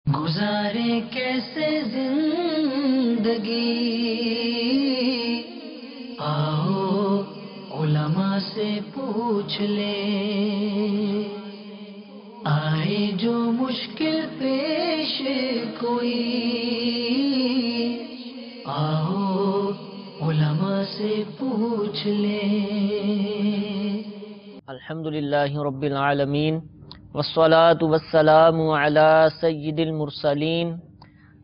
گزارے کیسے زندگی، آؤ علماء سے پوچھ لیں، آئے جو مشکل پیش کوئی، آؤ علماء سے پوچھ لیں۔ الحمدللہ رب العالمین والصلاة والسلام على سید المرسلین،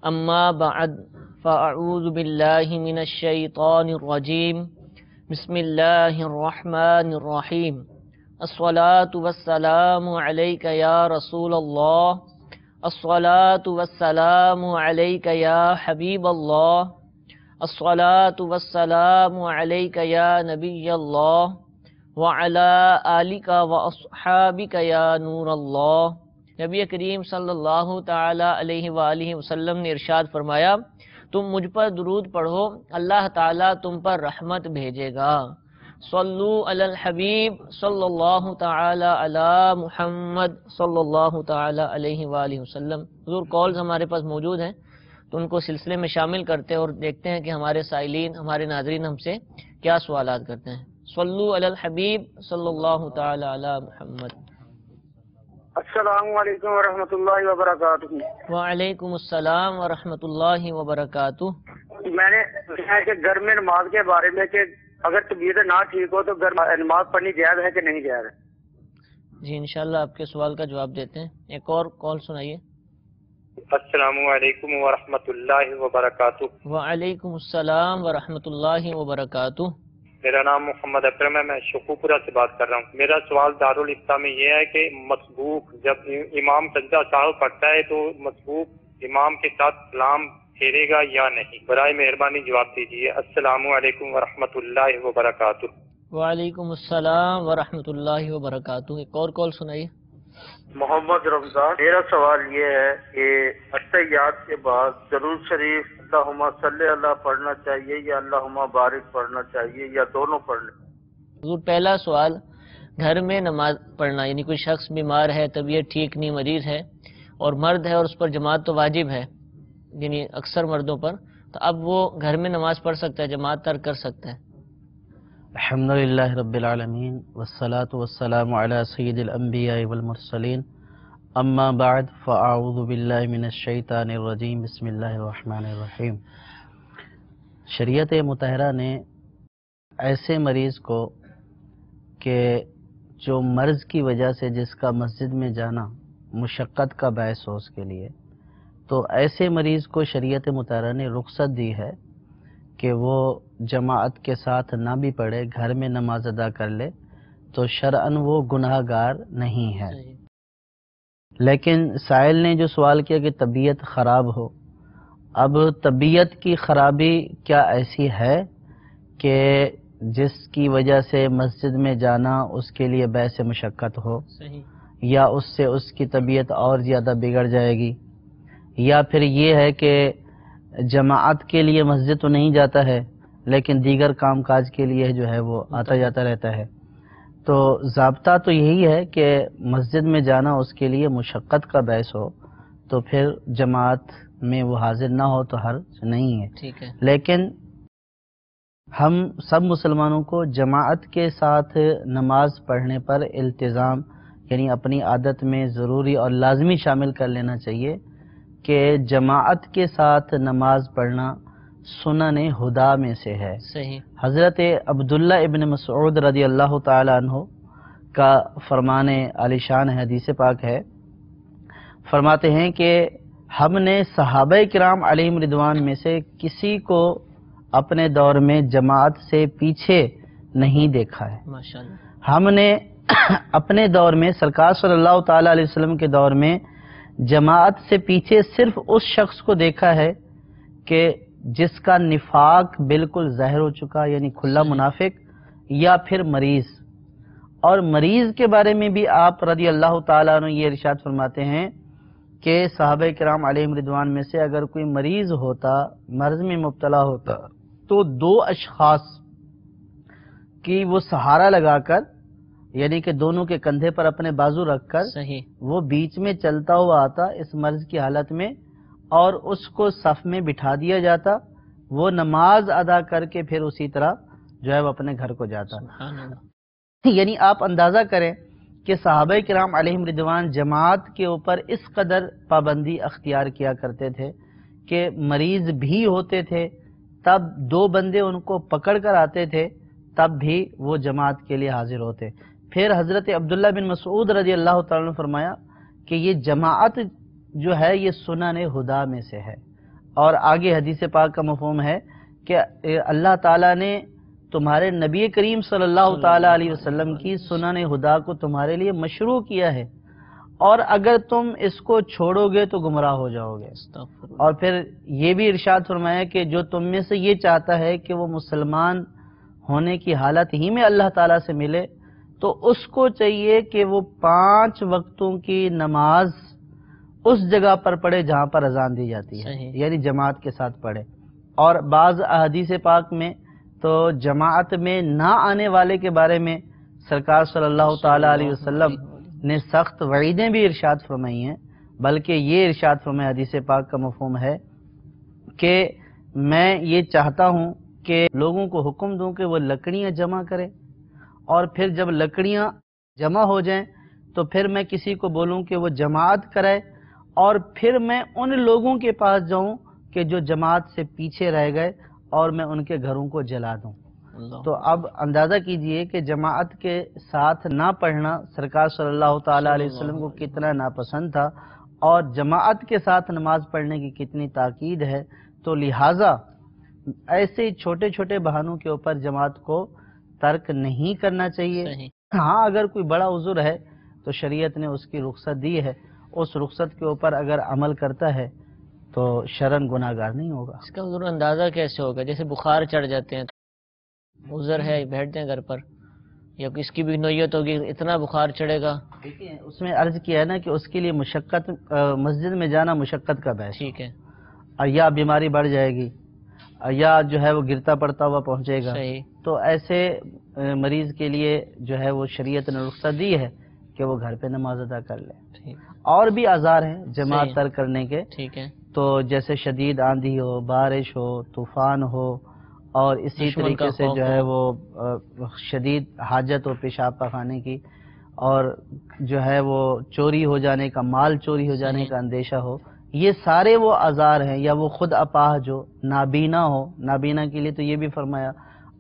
اما بعد فاعوذ باللہ من الشیطان الرجیم، بسم اللہ الرحمن الرحیم۔ الصلاة والسلام علیک یا رسول اللہ، الصلاة والسلام علیک یا حبیب اللہ، الصلاة والسلام علیک یا نبی اللہ وعلی آلک واصحابک یا نور اللہ۔ نبی کریم صلی اللہ تعالی علیہ وآلہ وسلم نے ارشاد فرمایا، تم مجھ پر درود پڑھو، اللہ تعالیٰ تم پر رحمت بھیجے گا۔ صلو علی الحبیب صلی اللہ تعالی علی محمد صلی اللہ تعالی علیہ وآلہ وسلم۔ حضور کالز ہمارے پاس موجود ہیں تو ان کو سلسلے میں شامل کرتے ہیں اور دیکھتے ہیں کہ ہمارے سائلین، ہمارے ناظرین ہم سے کیا سوالات کرتے ہیں۔ صلو علی الحبیب صلی اللہ تعالی علی محمد۔ السلام علیکم ورحمۃ اللہ وبرکاتہ۔ وعلیکم السلام ورحمۃ اللہ وبرکاتہ۔ میں نے سنا ہے کہ گھر میں نماز کے بارے میں کہ اگر طبیعت نہ ٹھیک ہو تو گھر میں نماز پڑھنی جائز ہے کہ نہیں جائز ہے؟ جی انشاءاللہ آپ کے سوال کا جواب دیتے ہیں۔ ایک اور کال سنائیے۔ السلام علیکم ورحمۃ اللہ وبرکاتہ۔ وعلیکم السلام ورحمۃ اللہ وبرکاتہ۔ میرا نام محمد اکرم ہے، میں شکوپورہ سے بات کر رہا ہوں۔ میرا سوال دارالفتہ میں یہ ہے کہ مسبوق جب امام سجدہ سہو پڑھتا ہے تو مسبوق امام کے ساتھ سلام پھیرے گا یا نہیں؟ برائے مہربانی جواب دیجیے۔ السلام علیکم ورحمۃ اللہ وبرکاتہ۔ وعلیکم السلام ورحمۃ اللہ وبرکاتہ۔ ایک اور کال سنائیے۔ محمد رمضان، میرا سوال یہ ہے کہ التحیات کے بعد درود شریف اللہم صلی اللہ پڑھنا چاہیے یا اللہم بارک پڑھنا چاہیے یا دونوں پڑھنے؟ حضور پہلا سوال، گھر میں نماز پڑھنا، یعنی کوئی شخص بیمار ہے، طبیعت ٹھیک نہیں، مریض ہے اور مرد ہے اور اس پر جماعت تو واجب ہے، یعنی اکثر مردوں پر، تو اب وہ گھر میں نماز پڑھ سکتا ہے، جماعت ترک کر سکتا ہے؟ الحمدللہ رب العالمین والصلاة والسلام علی سید الانبیاء والمرسلین، اما بعد فاعوذ باللہ من الشیطان الرجیم، بسم اللہ الرحمن الرحیم۔ شریعت مطہرہ نے ایسے مریض کو کہ جو مرض کی وجہ سے جس کا مسجد میں جانا مشقت کا باعث ہو اس کے لیے، تو ایسے مریض کو شریعت مطہرہ نے رخصت دی ہے کہ وہ جماعت کے ساتھ نہ بھی پڑھے، گھر میں نماز ادا کر لے تو شرعاً وہ گناہ گار نہیں ہے۔ لیکن سائل نے جو سوال کیا کہ طبیعت خراب ہو، اب طبیعت کی خرابی کیا ایسی ہے کہ جس کی وجہ سے مسجد میں جانا اس کے لیے باعث مشقت ہو، یا اس سے اس کی طبیعت اور زیادہ بگڑ جائے گی، یا پھر یہ ہے کہ جماعت کے لیے مسجد تو نہیں جاتا ہے لیکن دیگر کام کاج کے لیے جو ہے وہ آتا جاتا رہتا ہے، تو ضابطہ تو یہی ہے کہ مسجد میں جانا اس کے لیے مشقت کا باعث ہو تو پھر جماعت میں وہ حاضر نہ ہو تو حرج نہیں ہے۔ ٹھیک ہے، لیکن ہم سب مسلمانوں کو جماعت کے ساتھ نماز پڑھنے پر التزام، یعنی اپنی عادت میں ضروری اور لازمی شامل کر لینا چاہیے کہ جماعت کے ساتھ نماز پڑھنا سنن ہدا میں سے ہے۔ صحیح۔ حضرت عبداللہ ابن مسعود رضی اللہ تعالی عنہ کا فرمان عالی شان حدیث پاک ہے، فرماتے ہیں کہ ہم نے صحابہ کرام علیہم رضوان میں سے کسی کو اپنے دور میں جماعت سے پیچھے نہیں دیکھا ہے۔ ماشاءاللہ۔ ہم نے اپنے دور میں سرکار صلی اللہ تعالی علیہ وسلم کے دور میں جماعت سے پیچھے صرف اس شخص کو دیکھا ہے کہ جس کا نفاق بالکل ظاہر ہو چکا، یعنی کھلا منافق، یا پھر مریض۔ اور مریض کے بارے میں بھی آپ رضی اللہ تعالیٰ عنہ یہ ارشاد فرماتے ہیں کہ صحابہ کرام علیہم رضوان میں سے اگر کوئی مریض ہوتا، مرض میں مبتلا ہوتا، تو دو اشخاص کی وہ سہارا لگا کر یعنی کہ دونوں کے کندھے پر اپنے بازو رکھ کر صحیح، وہ بیچ میں چلتا ہوا آتا اس مرض کی حالت میں، اور اس کو صف میں بٹھا دیا جاتا، وہ نماز ادا کر کے پھر اسی طرح جو ہے وہ اپنے گھر کو جاتا۔ سبحان اللہ۔ یعنی آپ اندازہ کریں کہ صحابہ کرام علیہم رضوان جماعت کے اوپر اس قدر پابندی اختیار کیا کرتے تھے کہ مریض بھی ہوتے تھے تب 2 بندے ان کو پکڑ کر آتے تھے، تب بھی وہ جماعت کے لیے حاضر ہوتے۔ پھر حضرت عبداللہ بن مسعود رضی اللہ تعالیٰ نے فرمایا کہ یہ جماعت جو ہے یہ سنن ہدا میں سے ہے، اور آگے حدیث پاک کا مفہوم ہے کہ اللہ تعالیٰ نے تمہارے نبی کریم صلی اللہ تعالیٰ علیہ وسلم کی سنن ہدا کو تمہارے لیے مشروع کیا ہے، اور اگر تم اس کو چھوڑو گے تو گمراہ ہو جاؤ گے۔ اور پھر یہ بھی ارشاد فرمایا کہ جو تم میں سے یہ چاہتا ہے کہ وہ مسلمان ہونے کی حالت ہی میں اللہ تعالیٰ سے ملے تو اس کو چاہیے کہ وہ 5 وقتوں کی نماز اس جگہ پر پڑھے جہاں پر اذان دی جاتی ہے، صحیح، یعنی جماعت کے ساتھ پڑھے۔ اور بعض احادیث پاک میں تو جماعت میں نہ آنے والے کے بارے میں سرکار صلی اللہ تعالیٰ علیہ وسلم نے سخت وعیدیں بھی ارشاد فرمائی ہیں، بلکہ یہ ارشاد فرمایا حدیث پاک کا مفہوم ہے کہ میں یہ چاہتا ہوں کہ لوگوں کو حکم دوں کہ وہ لکڑیاں جمع کریں، اور پھر جب لکڑیاں جمع ہو جائیں تو پھر میں کسی کو بولوں کہ وہ جماعت کرائے، اور پھر میں ان لوگوں کے پاس جاؤں کہ جو جماعت سے پیچھے رہ گئے اور میں ان کے گھروں کو جلا دوں۔ تو اب اندازہ کیجئے کہ جماعت کے ساتھ نہ پڑھنا سرکار صلی اللہ تعالیٰ علیہ وسلم کو کتنا ناپسند تھا، اور جماعت کے ساتھ نماز پڑھنے کی کتنی تاکید ہے۔ تو لہٰذا ایسے چھوٹے چھوٹے بہانوں کے اوپر جماعت کو ترک نہیں کرنا چاہیے۔ ہاں اگر کوئی بڑا عذر ہے تو شریعت نے اس کی رخصت دی ہے، اس رخصت کے اوپر اگر عمل کرتا ہے تو شرعاً گناہ گار نہیں ہوگا۔ اس کا ضرور اندازہ کیسے ہوگا؟ جیسے بخار چڑھ جاتے ہیں، عذر ہے، بیٹھتے ہیں گھر پر، یا اس کی بھی نوعیت ہوگی اتنا بخار چڑھے گا۔ دیکھیں اس میں عرض کیا ہے نا کہ اس کے لیے مشقت، مسجد میں جانا مشقت کا باعث، ٹھیک ہے، یا بیماری بڑھ جائے گی، یا جو ہے وہ گرتا پڑتا ہوا پہنچے گا، صحیح، تو ایسے مریض کے لیے جو ہے وہ شریعت نے رخصت دی ہے کہ وہ گھر پہ نماز ادا کر لے۔ ٹھیک، اور بھی آزار ہیں جماعت صحیح، ترک کرنے کے، ٹھیک ہے، تو جیسے شدید آندھی ہو، بارش ہو، طوفان ہو، اور اسی دشمن طریقے کا سے خوف جو ہے ہو، وہ شدید حاجت ہو پیشاب پاخانے کی، اور جو ہے وہ چوری ہو جانے کا، مال چوری ہو جانے صحیح، کا اندیشہ ہو، یہ سارے وہ آزار ہیں۔ یا وہ خود اپاہج ہو، نابینا ہو، نابینا کے لیے تو یہ بھی فرمایا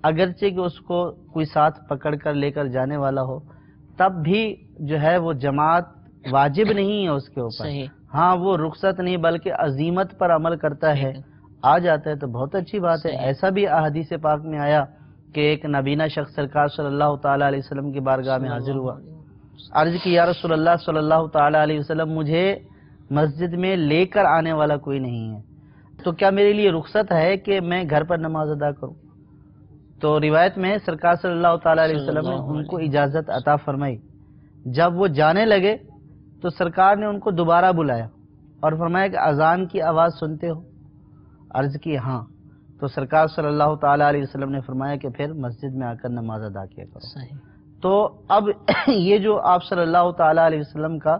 اگرچہ کہ اس کو کوئی ساتھ پکڑ کر لے کر جانے والا ہو تب بھی جو ہے وہ جماعت واجب نہیں ہے اس کے اوپر، صحیح، ہاں وہ رخصت نہیں بلکہ عزیمت پر عمل کرتا ہے، آ جاتا ہے تو بہت اچھی بات ہے۔ صحیح، ایسا بھی احادیث پاک میں آیا کہ ایک نابینا شخص سرکار صلی اللہ تعالیٰ علیہ وسلم کی بارگاہ میں حاضر ہوا، عرض کی یا رسول اللہ صلی اللہ تعالیٰ علیہ وسلم مجھے مسجد میں لے کر آنے والا کوئی نہیں ہے، تو کیا میرے لیے رخصت ہے کہ میں گھر پر نماز ادا کروں؟ تو روایت میں سرکار صلی اللہ تعالیٰ علیہ وسلم نے ان کو اجازت عطا فرمائی۔ جب وہ جانے لگے تو سرکار نے ان کو دوبارہ بلایا اور فرمایا کہ اذان کی آواز سنتے ہو؟ عرض کی ہاں۔ تو سرکار صلی اللہ تعالیٰ علیہ وسلم نے فرمایا کہ پھر مسجد میں آ کر نماز ادا کیا کرو۔ صحیح، تو اب یہ جو آپ صلی اللہ تعالیٰ علیہ وسلم کا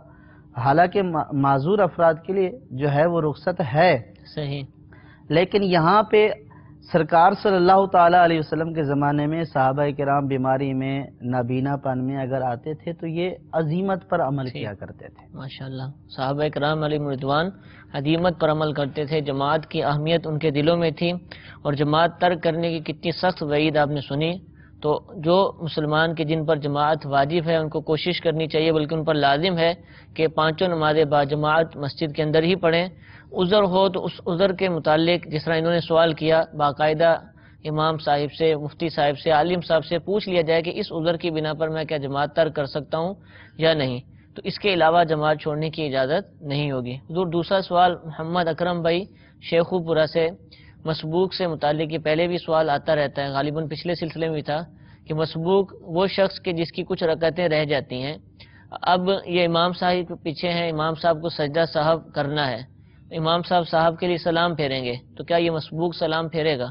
حالانکہ معذور افراد کے لیے جو ہے وہ رخصت ہے، صحیح، لیکن یہاں پہ سرکار صلی اللہ تعالیٰ علیہ وسلم کے زمانے میں صحابہ کرام بیماری میں، نابینا پن میں اگر آتے تھے تو یہ عزیمت پر عمل کیا کرتے تھے۔ ماشاءاللہ، صحابہ کرام علیہ رضوان عزیمت پر عمل کرتے تھے، جماعت کی اہمیت ان کے دلوں میں تھی، اور جماعت ترک کرنے کی کتنی سخت وعید آپ نے سنی۔ تو جو مسلمان کے جن پر جماعت واجب ہے ان کو کوشش کرنی چاہیے، بلکہ ان پر لازم ہے کہ 5 نمازیں با جماعت مسجد کے اندر ہی پڑھیں۔ عذر ہو تو اس عذر کے متعلق جس طرح انہوں نے سوال کیا، باقاعدہ امام صاحب سے، مفتی صاحب سے، عالم صاحب سے پوچھ لیا جائے کہ اس عذر کی بنا پر میں کیا جماعت ترک کر سکتا ہوں یا نہیں، تو اس کے علاوہ جماعت چھوڑنے کی اجازت نہیں ہوگی۔ حضور دوسرا سوال محمد اکرم بھائی شیخو پورہ سے، مسبوق سے متعلق یہ پہلے بھی سوال آتا رہتا ہے، غالباً پچھلے سلسلے میں بھی تھا کہ مسبوق وہ شخص کے جس کی کچھ رکعتیں رہ جاتی ہیں، اب یہ امام صاحب کے پیچھے ہیں، امام صاحب کو سجدہ صاحب کرنا ہے، امام صاحب کے لیے سلام پھیریں گے، تو کیا یہ مسبوق سلام پھیرے گا؟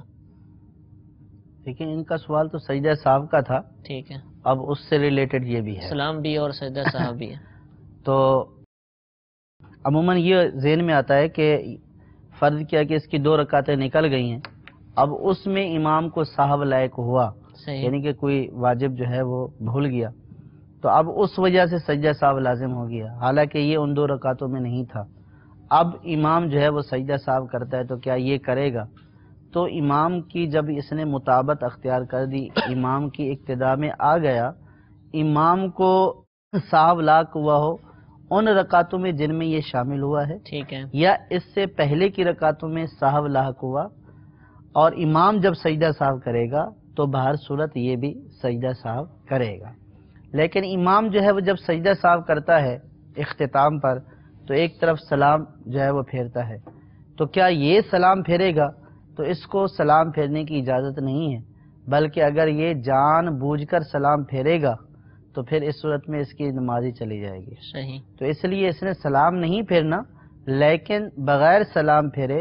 لیکن ان کا سوال تو سجدہ صاحب کا تھا، ٹھیک ہے، اب اس سے ریلیٹڈ یہ بھی ہے. سلام بھی اور سجدہ صاحب بھی ہے. تو عموماً یہ ذہن میں آتا ہے کہ فرض کیا کہ اس کی 2 رکعتیں نکل گئی ہیں، اب اس میں امام کو صاحب لائق ہوا، صحیح، یعنی کہ کوئی واجب جو ہے وہ بھول گیا، تو اب اس وجہ سے سجدہ صاحب لازم ہو گیا، حالانکہ یہ ان 2 رکعتوں میں نہیں تھا. اب امام جو ہے وہ سجدہ صاحب کرتا ہے تو کیا یہ کرے گا؟ تو امام کی جب اس نے مطابقت اختیار کر دی، امام کی اقتداء میں آ گیا، امام کو صاحب لاق ہوا ہو ان رکعتوں میں جن میں یہ شامل ہوا ہے، ٹھیک ہے، یا اس سے پہلے کی رکعتوں میں صاحب لاحق ہوا، اور امام جب سجدہ صاحب کرے گا تو بہر صورت یہ بھی سجدہ صاحب کرے گا. لیکن امام جو ہے وہ جب سجدہ صاحب کرتا ہے اختتام پر تو ایک طرف سلام جو ہے وہ پھیرتا ہے، تو کیا یہ سلام پھیرے گا؟ تو اس کو سلام پھیرنے کی اجازت نہیں ہے، بلکہ اگر یہ جان بوجھ کر سلام پھیرے گا تو پھر اس صورت میں اس کی نماز ہی چلی جائے گی. صحیح، تو اس لیے اس نے سلام نہیں پھیرنا، لیکن بغیر سلام پھیرے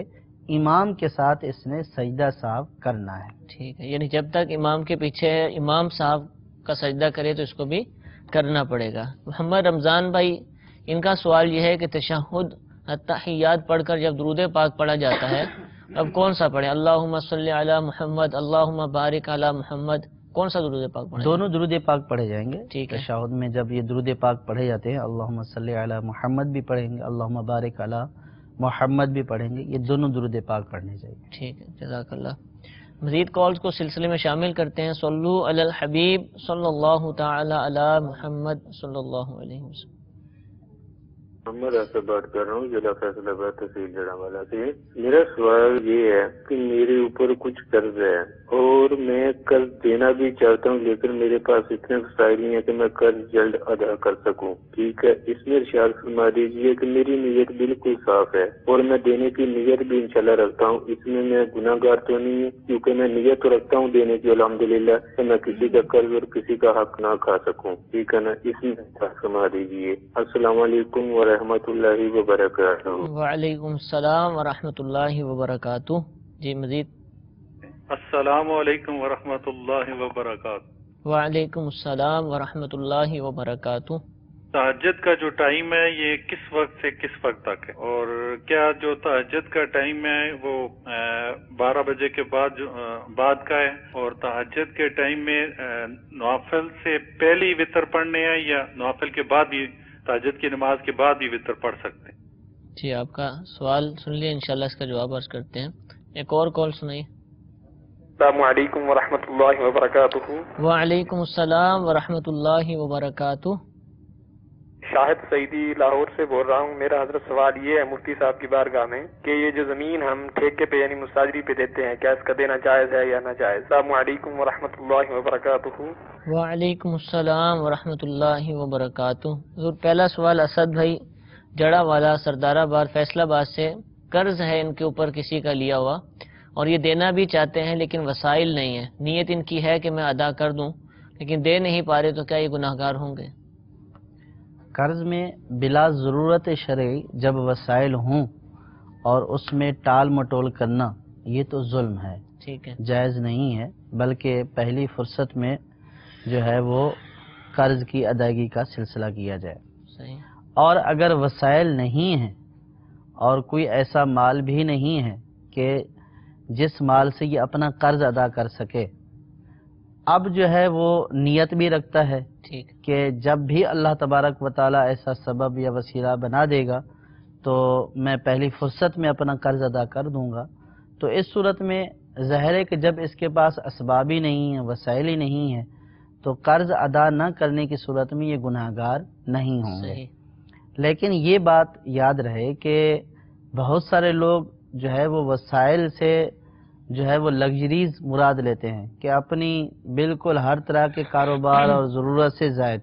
امام کے ساتھ اس نے سجدہ صاحب کرنا ہے. ٹھیک ہے، یعنی جب تک امام کے پیچھے امام صاحب کا سجدہ کرے تو اس کو بھی کرنا پڑے گا. محمد رمضان بھائی، ان کا سوال یہ ہے کہ تشہد التحیات پڑھ کر جب درود پاک پڑھا جاتا ہے اب کون سا پڑھیں؟ اللہم صلی علی محمد، اللہم بارک علی محمد، کون سا درود پاک پڑھیں؟ دونوں درود پاک پڑھے جائیں گے. ٹھیک ہے، تشہد میں جب یہ درود پاک پڑھے جاتے ہیں اللہم صلی علی محمد بھی پڑھیں گے، اللہم بارک علی محمد بھی پڑھیں گے، یہ دونوں درود پاک پڑھنے چاہیے. ٹھیک ہے، جزاک اللہ. مزید کالز کو سلسلے میں شامل کرتے ہیں. صلو علی الحبیب صلی اللہ تعالی علی محمد صلی اللہ علیہ وسلم. محمد سے بات کر رہا ہوں، ضلع فیصل آباد تحصیل جڑامالہ سے. میرا سوال یہ ہے کہ میرے اوپر کچھ قرض ہے اور میں قرض دینا بھی چاہتا ہوں، لیکن میرے پاس اتنے وسائل نہیں ہے کہ میں قرض جلد ادا کر سکوں. ٹھیک ہے، اس میں ارشاد فرما دیجیے کہ میری نیت بالکل صاف ہے اور میں دینے کی نیت بھی انشاءاللہ رکھتا ہوں. اس میں گناہ گار تو نہیں ہوں، کیونکہ میں نیت تو رکھتا ہوں دینے کی الحمدللہ، کہ میں کسی کا قرض اور کسی کا حق نہ کھا سکوں. ٹھیک ہے نا، اس میں ارشاد فرما دیجیے. السلام علیکم ورحمۃ اللہ وبرکاتہ. وعلیکم السلام ورحمۃ اللہ وبرکاتہ. جی مزید. السلام علیکم ورحمۃ اللہ وبرکاتہ. وعلیکم السلام ورحمۃ اللہ وبرکاتہ. تہجد کا جو ٹائم ہے یہ کس وقت سے کس وقت تک ہے، اور کیا جو تہجد کا ٹائم ہے وہ 12 بجے کے بعد کا ہے، اور تہجد کے ٹائم میں نوافل سے پہلی وتر پڑھنے ہیں یا نوافل کے بعد بھی، تہجد کی نماز کے بعد بھی وتر پڑھ سکتے ہیں؟ جی آپ کا سوال سن لیا، انشاءاللہ اس کا جواب عرض کرتے ہیں. ایک اور کال سنائیے. السلام علیکم ورحمۃ اللہ وبرکاتہ. وعلیکم السلام ورحمۃ اللہ وبرکاتہ. شاہد سعیدی لاہور سے بول رہا ہوں. میرا حضرت سوال یہ ہے مفتی صاحب کی بارگاہ میں کہ یہ جو زمین ہم ٹھیکے پہ یعنی مستاجری پہ دیتے ہیں، کیا اس کا دینا جائز ہے یا ناجائز؟ السلام علیکم ورحمۃ اللہ وبرکاتہ. وعلیکم السلام ورحمۃ اللہ وبرکاتہ. حضور پہلا سوال اسد بھائی جڑا والا سردار آباد فیصلہ آباد سے، قرض ہے ان کے اوپر کسی کا لیا ہوا اور یہ دینا بھی چاہتے ہیں لیکن وسائل نہیں ہیں. نیت ان کی ہے کہ میں ادا کر دوں لیکن دے نہیں پا رہے، تو کیا یہ گناہ گار ہوں گے؟ قرض میں بلا ضرورت شرعی جب وسائل ہوں اور اس میں ٹال مٹول کرنا یہ تو ظلم ہے، ٹھیک ہے، جائز نہیں ہے، بلکہ پہلی فرصت میں جو ہے وہ قرض کی ادائیگی کا سلسلہ کیا جائے. صحیح. اور اگر وسائل نہیں ہیں اور کوئی ایسا مال بھی نہیں ہے کہ جس مال سے یہ اپنا قرض ادا کر سکے، اب جو ہے وہ نیت بھی رکھتا ہے ٹھیک کہ جب بھی اللہ تبارک و تعالیٰ ایسا سبب یا وسیلہ بنا دے گا تو میں پہلی فرصت میں اپنا قرض ادا کر دوں گا. تو اس صورت میں ظاہر ہے کہ جب اس کے پاس اسباب ہی نہیں ہیں، وسائل ہی نہیں ہیں، تو قرض ادا نہ کرنے کی صورت میں یہ گناہ گار نہیں ہوں گے. صحیح. لیکن یہ بات یاد رہے کہ بہت سارے لوگ جو ہے وہ وسائل سے جو ہے وہ لگژریز مراد لیتے ہیں کہ اپنی بالکل ہر طرح کے کاروبار اور ضرورت سے زائد،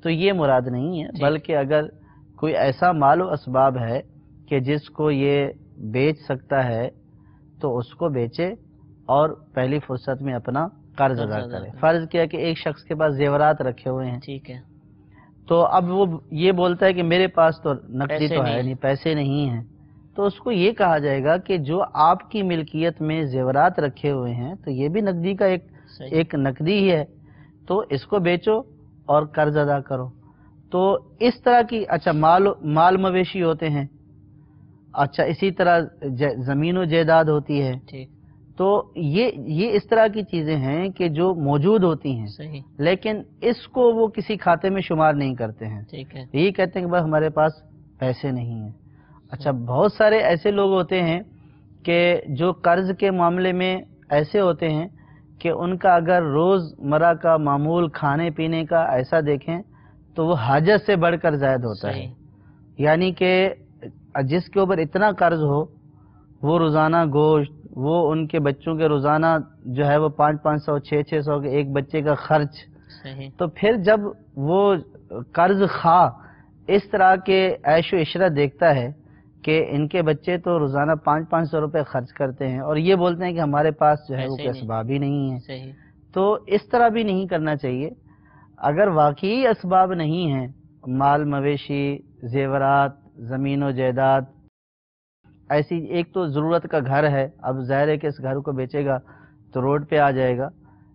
تو یہ مراد نہیں ہے، بلکہ اگر کوئی ایسا مال و اسباب ہے کہ جس کو یہ بیچ سکتا ہے تو اس کو بیچے اور پہلی فرصت میں اپنا قرض ادا کرے. فرض کیا کہ ایک شخص کے پاس زیورات رکھے ہوئے ہیں، ٹھیک ہے، تو اب وہ یہ بولتا ہے کہ میرے پاس تو نقدی تو ہے نہیں، پیسے نہیں ہیں، تو اس کو یہ کہا جائے گا کہ جو آپ کی ملکیت میں زیورات رکھے ہوئے ہیں تو یہ بھی نقدی کا ایک نقدی ہی ہے، تو اس کو بیچو اور قرض ادا کرو۔ تو اس طرح کی اچھا مال مویشی ہوتے ہیں، اچھا اسی طرح زمین و جائیداد ہوتی ہے، تو یہ اس طرح کی چیزیں ہیں کہ جو موجود ہوتی ہیں، لیکن اس کو وہ کسی کھاتے میں شمار نہیں کرتے ہیں، یہی کہتے ہیں کہ بس ہمارے پاس پیسے نہیں ہیں۔ اچھا بہت سارے ایسے لوگ ہوتے ہیں کہ جو قرض کے معاملے میں ایسے ہوتے ہیں کہ ان کا اگر روز مرہ کا معمول کھانے پینے کا ایسا دیکھیں تو وہ حاجت سے بڑھ کر زائد ہوتا ہے، یعنی کہ جس کے اوپر اتنا قرض ہو وہ روزانہ گوشت، وہ ان کے بچوں کے روزانہ جو ہے وہ 500 600 کے ایک بچے کا خرچ، تو پھر جب وہ قرض خواہ اس طرح کے عیش و عشرت دیکھتا ہے کہ ان کے بچے تو روزانہ 500 روپے خرچ کرتے ہیں اور یہ بولتے ہیں کہ ہمارے پاس جو ہے وہ کوئی اسباب ہی نہیں ہے، تو اس طرح بھی نہیں کرنا چاہیے۔ اگر واقعی اسباب نہیں ہیں، مال مویشی، زیورات، زمین و جائیداد، ایسی ایک تو ضرورت کا گھر ہے، اب ظاہر ہے کہ اس گھر کو بیچے گا تو روڈ پہ آ جائے گا،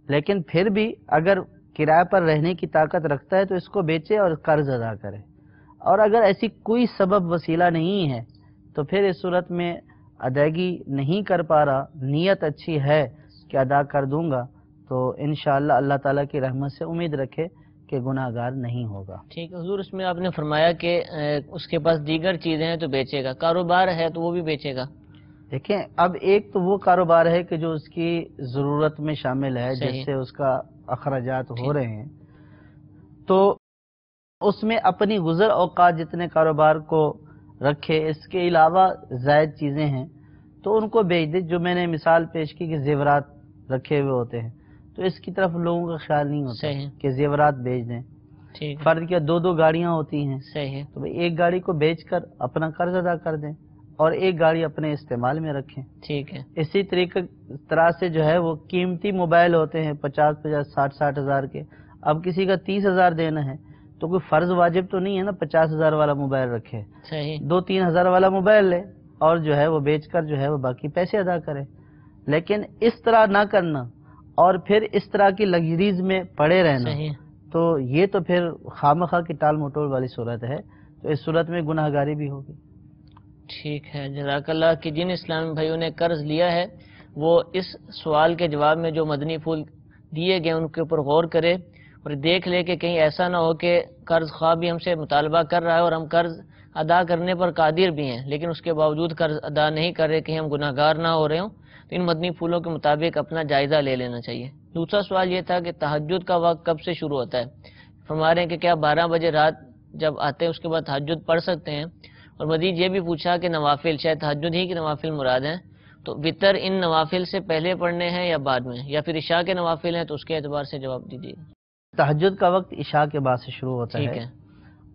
لیکن پھر بھی اگر کرائے پر رہنے کی طاقت رکھتا ہے تو اس کو بیچے اور قرض ادا کرے، اور اگر ایسی کوئی سبب وسیلہ نہیں ہے تو پھر اس صورت میں ادائیگی نہیں کر پا رہا، نیت اچھی ہے کہ ادا کر دوں گا، تو انشاءاللہ اللہ تعالیٰ کی رحمت سے امید رکھے کہ گناہ گار نہیں ہوگا۔ ٹھیک ہے حضور، اس میں آپ نے فرمایا کہ اس کے پاس دیگر چیزیں ہیں تو بیچے گا، کاروبار ہے تو وہ بھی بیچے گا۔ دیکھیں اب ایک تو وہ کاروبار ہے کہ جو اس کی ضرورت میں شامل ہے، جس سے اس کا اخراجات ہو رہے ہیں، تو اس میں اپنی گزر اوقات جتنے کاروبار کو رکھے، اس کے علاوہ زائد چیزیں ہیں تو ان کو بیچ دے۔ جو میں نے مثال پیش کی کہ زیورات رکھے ہوئے ہوتے ہیں تو اس کی طرف لوگوں کا خیال نہیں ہوتا کہ زیورات بیچ دیں۔ فرض کیا 2 گاڑیاں ہوتی ہیں تو ایک گاڑی کو بیچ کر اپنا قرض ادا کر دیں اور ایک گاڑی اپنے استعمال میں رکھیں۔ ٹھیک ہے، اسی طرح سے جو ہے وہ قیمتی موبائل ہوتے ہیں 50 60 ہزار کے، اب کسی کا 30,000 دینا ہے تو کوئی فرض واجب تو نہیں ہے نا 50,000 والا موبائل رکھے، 2-3 ہزار والا موبائل لے اور جو ہے وہ بیچ کر جو ہے وہ باقی پیسے ادا کرے۔ لیکن اس طرح نہ کرنا اور پھر اس طرح کی لگژریز میں پڑے رہنا، تو یہ تو پھر خامخواہ کی ٹال مٹول والی صورت ہے، تو اس صورت میں گناہ گاری بھی ہوگی۔ ٹھیک ہے، جزاک اللہ۔ کہ جن اسلامی بھائیوں نے قرض لیا ہے وہ اس سوال کے جواب میں جو مدنی پھول دیے گئے ان کے اوپر غور کرے اور دیکھ لے کہ کہیں ایسا نہ ہو کہ قرض خواہ بھی ہم سے مطالبہ کر رہا ہے اور ہم قرض ادا کرنے پر قادر بھی ہیں لیکن اس کے باوجود قرض ادا نہیں کر رہے، کہیں ہم گناہ گار نہ ہو رہے ہوں، تو ان مدنی پھولوں کے مطابق اپنا جائزہ لے لینا چاہیے۔ دوسرا سوال یہ تھا کہ تہجد کا وقت کب سے شروع ہوتا ہے؟ فرما رہے ہیں کہ کیا 12 بجے رات جب آتے ہیں اس کے بعد تہجد پڑھ سکتے ہیں؟ اور مزید یہ بھی پوچھا کہ نوافل، شاید تہجد ہی کی نوافل مراد ہیں، تو وطر ان نوافل سے پہلے پڑھنے ہیں یا بعد میں، یا پھر عشاء کے نوافل ہیں، تو اس کے اعتبار سے جواب دیجیے۔ تہجد کا وقت عشاء کے بعد سے شروع ہوتا ہے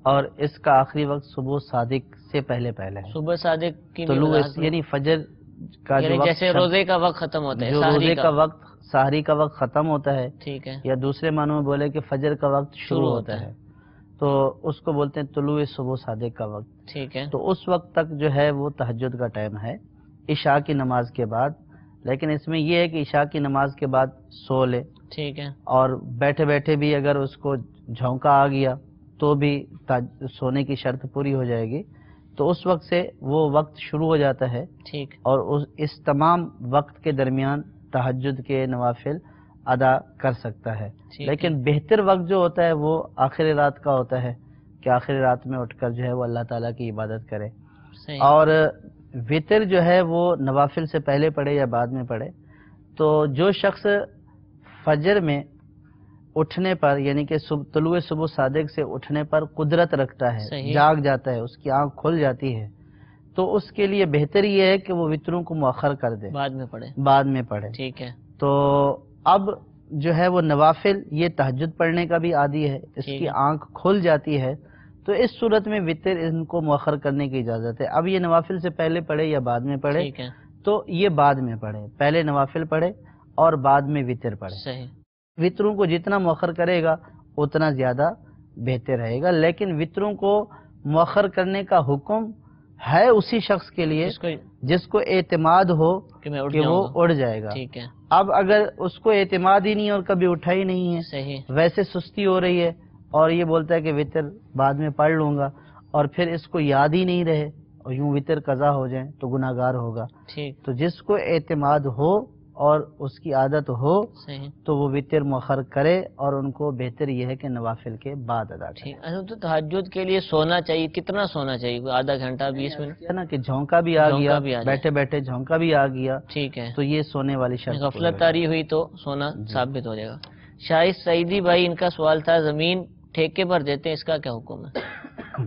اور اس کا آخری وقت صبح صادق سے پہلے ہے۔ صبح صادق کی طلوع یعنی فجر کا جو وقت، جیسے روزے کا وقت ختم ہوتا ہے، جو روزے کا وقت سحری کا وقت ختم ہوتا ہے، ٹھیک ہے، یا دوسرے معنوں میں بولے کہ فجر کا وقت شروع ہوتا ہے، تو اس کو بولتے ہیں طلوع صبح صادق کا وقت، ٹھیک ہے، تو اس وقت تک جو ہے وہ تہجد کا ٹائم ہے عشاء کی نماز کے بعد۔ لیکن اس میں یہ ہے کہ عشاء کی نماز کے بعد سو لے، ٹھیک ہے، اور بیٹھے بیٹھے بھی اگر اس کو جھونکا آ گیا تو بھی سونے کی شرط پوری ہو جائے گی، تو اس وقت سے وہ وقت شروع ہو جاتا ہے، ٹھیک، اور اس تمام وقت کے درمیان تہجد کے نوافل ادا کر سکتا ہے۔ لیکن بہتر وقت جو ہوتا ہے وہ آخر رات کا ہوتا ہے کہ آخر رات میں اٹھ کر جو ہے وہ اللہ تعالیٰ کی عبادت کرے، اور وطر جو ہے وہ نوافل سے پہلے پڑھے یا بعد میں پڑھے۔ تو جو شخص فجر میں اٹھنے پر یعنی کہ طلوع صبح صادق سے اٹھنے پر قدرت رکھتا ہے، جاگ جاتا ہے، اس کی آنکھ کھل جاتی ہے، تو اس کے لیے بہتر یہ ہے کہ وہ وطروں کو مؤخر کر دے، بعد میں پڑھے، ٹھیک ہے۔ تو اب جو ہے وہ نوافل، یہ تہجد پڑھنے کا بھی عادی ہے، اس کی آنکھ کھل جاتی ہے، تو اس صورت میں وطر ان کو مؤخر کرنے کی اجازت ہے۔ اب یہ نوافل سے پہلے پڑھے یا بعد میں پڑھے، تو یہ بعد میں پڑھے، پہلے نوافل پڑھے اور بعد میں وطر پڑھے۔ وطروں کو جتنا مؤخر کرے گا اتنا زیادہ بہتر رہے گا، لیکن وطروں کو مؤخر کرنے کا حکم ہے اسی شخص کے لیے جس کو اعتماد ہو کہ وہ اڑ جائے گا. ٹھیک ہے. اب اگر اس کو اعتماد ہی نہیں اور کبھی اٹھا ہی نہیں ہے, صحیح, ویسے سستی ہو رہی ہے اور یہ بولتا ہے کہ وطر بعد میں پڑھ لوں گا, اور پھر اس کو یاد ہی نہیں رہے اور یوں وطر قضا ہو جائیں تو گناہ گار ہوگا. ٹھیک. تو جس کو اعتماد ہو اور اس کی عادت ہو تو وہ وطر مؤخر کرے, اور ان کو بہتر یہ ہے کہ نوافل کے بعد ادا کرے. اچھا, تو تہجد کے لیے سونا چاہیے, کتنا سونا چاہیے؟ آدھا گھنٹہ 20 منٹ نا کہ جھونکا بھی آ گیا, بیٹھے بیٹھے جھونکا بھی آ گیا, ٹھیک ہے, تو یہ سونے والی شرط, غفلت طاری ہوئی تو سونا ثابت ہو جائے گا. شاہد سعیدی بھائی, ان کا سوال تھا زمین ٹھیکے پر دیتے ہیں, اس کا کیا حکم ہے؟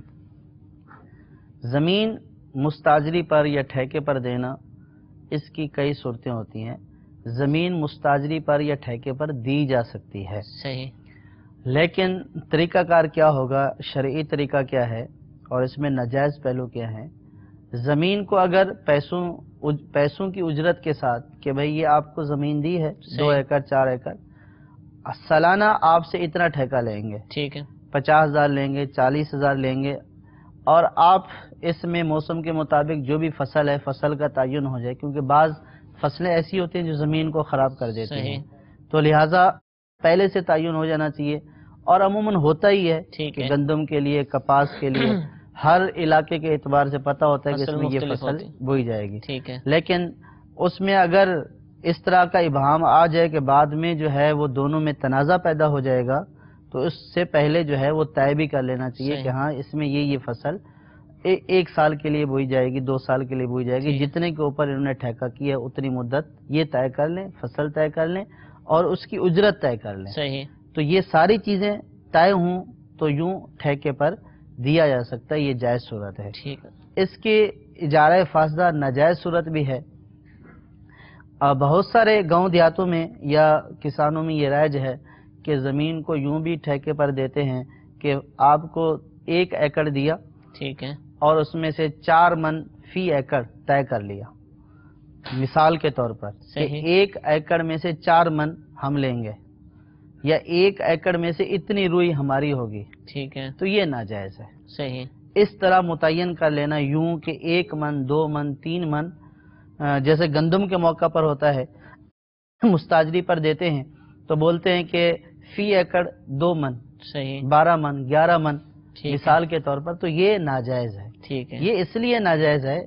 زمین مستاجری پر یا ٹھیکے پر دینا, اس کی کئی صورتیں ہوتی ہیں. زمین مستاجری پر یا ٹھیکے پر دی جا سکتی ہے, صحیح, لیکن طریقہ کار کیا ہوگا, شرعی طریقہ کیا ہے, اور اس میں ناجائز پہلو کیا ہے. زمین کو اگر پیسوں کی اجرت کے ساتھ کہ بھئی یہ آپ کو زمین دی ہے 2 ایکڑ 4 ایکڑ, سالانہ آپ سے اتنا ٹھیکہ لیں گے, ٹھیک ہے, 50,000 لیں گے, 40,000 لیں گے, اور آپ اس میں موسم کے مطابق جو بھی فصل ہے فصل کا تعین ہو جائے, کیونکہ بعض فصلیں ایسی ہوتی ہیں جو زمین کو خراب کر دیتی ہیں, تو لہٰذا پہلے سے تعین ہو جانا چاہیے. اور عموماً ہوتا ہی ہے کہ گندم کے لیے, کپاس کے لیے ہر علاقے کے اعتبار سے پتہ ہوتا ہے کہ اس میں یہ فصل بوئی جائے گی. لیکن اس میں اگر اس طرح کا ابہام آ جائے کہ بعد میں جو ہے وہ دونوں میں تنازع پیدا ہو جائے گا, تو اس سے پہلے جو ہے وہ طے بھی کر لینا چاہیے کہ ہاں اس میں یہ فصل 1 سال کے لیے بوئی جائے گی, 2 سال کے لیے بوئی جائے گی, جتنے کے اوپر انہوں نے ٹھیکہ کیا اتنی مدت یہ طے کر لیں, فصل طے کر لیں اور اس کی اجرت طے کر لیں. صحیح. تو یہ ساری چیزیں طے ہوں تو یوں ٹھیکے پر دیا جا سکتا ہے, یہ جائز صورت ہے. ٹھیک ہے. اس کی اجارہ فاسدہ ناجائز صورت بھی ہے. بہت سارے گاؤں دیہاتوں میں یا کسانوں میں یہ رائج ہے کہ زمین کو یوں بھی ٹھیکے پر دیتے ہیں کہ آپ کو 1 ایکڑ دیا, ٹھیک ہے, اور اس میں سے 4 من فی ایکڑ طے کر لیا, مثال کے طور پر کہ 1 ایکڑ میں سے 4 من ہم لیں گے, یا 1 ایکڑ میں سے اتنی روئی ہماری ہوگی. ٹھیک ہے. تو یہ ناجائز ہے. صحیح. اس طرح متعین کر لینا یوں کہ 1 من 2 من 3 من, جیسے گندم کے موقع پر ہوتا ہے, مستاجری پر دیتے ہیں تو بولتے ہیں کہ فی ایکڑ 2 من, صحیح, 12 من 11 من, مثال کے طور پر. تو یہ ناجائز ہے. ٹھیک ہے. یہ اس لیے ناجائز ہے